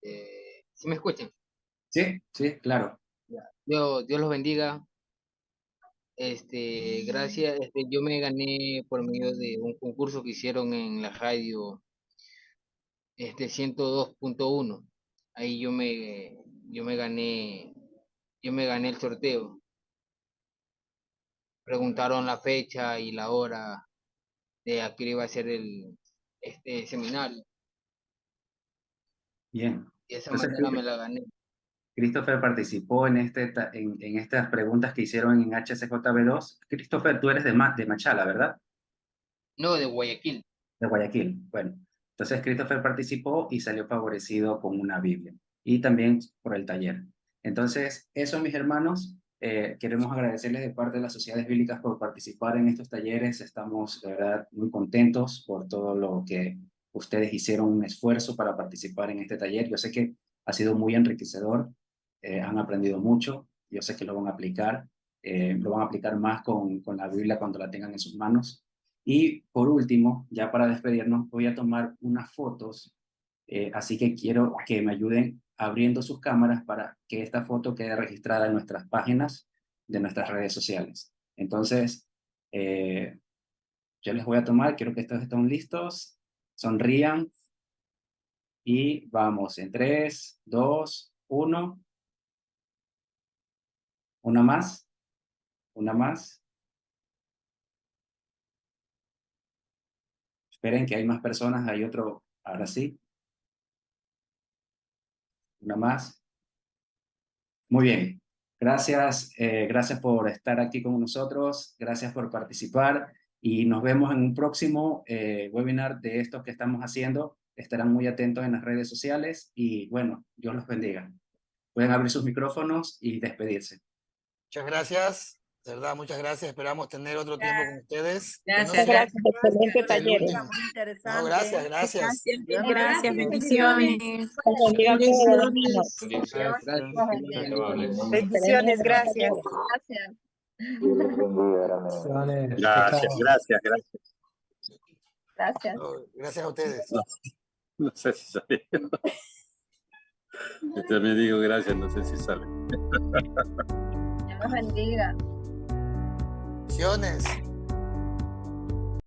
¿Sí me escuchan? Sí, claro. Dios los bendiga. Gracias. Yo me gané por medio de un concurso que hicieron en la radio 102.1. Ahí yo me gané el sorteo. Preguntaron la fecha y la hora de a qué iba a ser el seminario. Bien. Y de esa manera me la gané. Christopher participó en estas preguntas que hicieron en HCJB2. Christopher, tú eres de Machala, ¿verdad? No, de Guayaquil. De Guayaquil. Bueno, entonces Christopher participó y salió favorecido con una Biblia. Y también por el taller. Entonces, eso, mis hermanos, queremos agradecerles de parte de las sociedades bíblicas por participar en estos talleres. Estamos, de verdad, muy contentos por todo lo que ustedes hicieron, un esfuerzo para participar en este taller. Yo sé que ha sido muy enriquecedor. Han aprendido mucho, yo sé que lo van a aplicar más con la Biblia cuando la tengan en sus manos. Y por último, ya para despedirnos, voy a tomar unas fotos, así que quiero que me ayuden abriendo sus cámaras para que esta foto quede registrada en nuestras páginas de nuestras redes sociales. Entonces, yo les voy a tomar, quiero que todos estén listos, sonrían y vamos en 3, 2, 1. Una más. Esperen que hay más personas, hay otro, ahora sí. Una más. Muy bien. Gracias por estar aquí con nosotros, gracias por participar y nos vemos en un próximo webinar de estos que estamos haciendo. Estarán muy atentos en las redes sociales y bueno, Dios los bendiga. Pueden abrir sus micrófonos y despedirse. Muchas gracias, de verdad, muchas gracias. Esperamos tener otro tiempo con ustedes. Gracias, excelente taller. No, gracias. Gracias, bendiciones. Bendiciones, gracias. Gracias. Gracias a ustedes. No sé si sale. Yo también digo gracias, no sé si sale. Dios los bendiga. Bendiciones.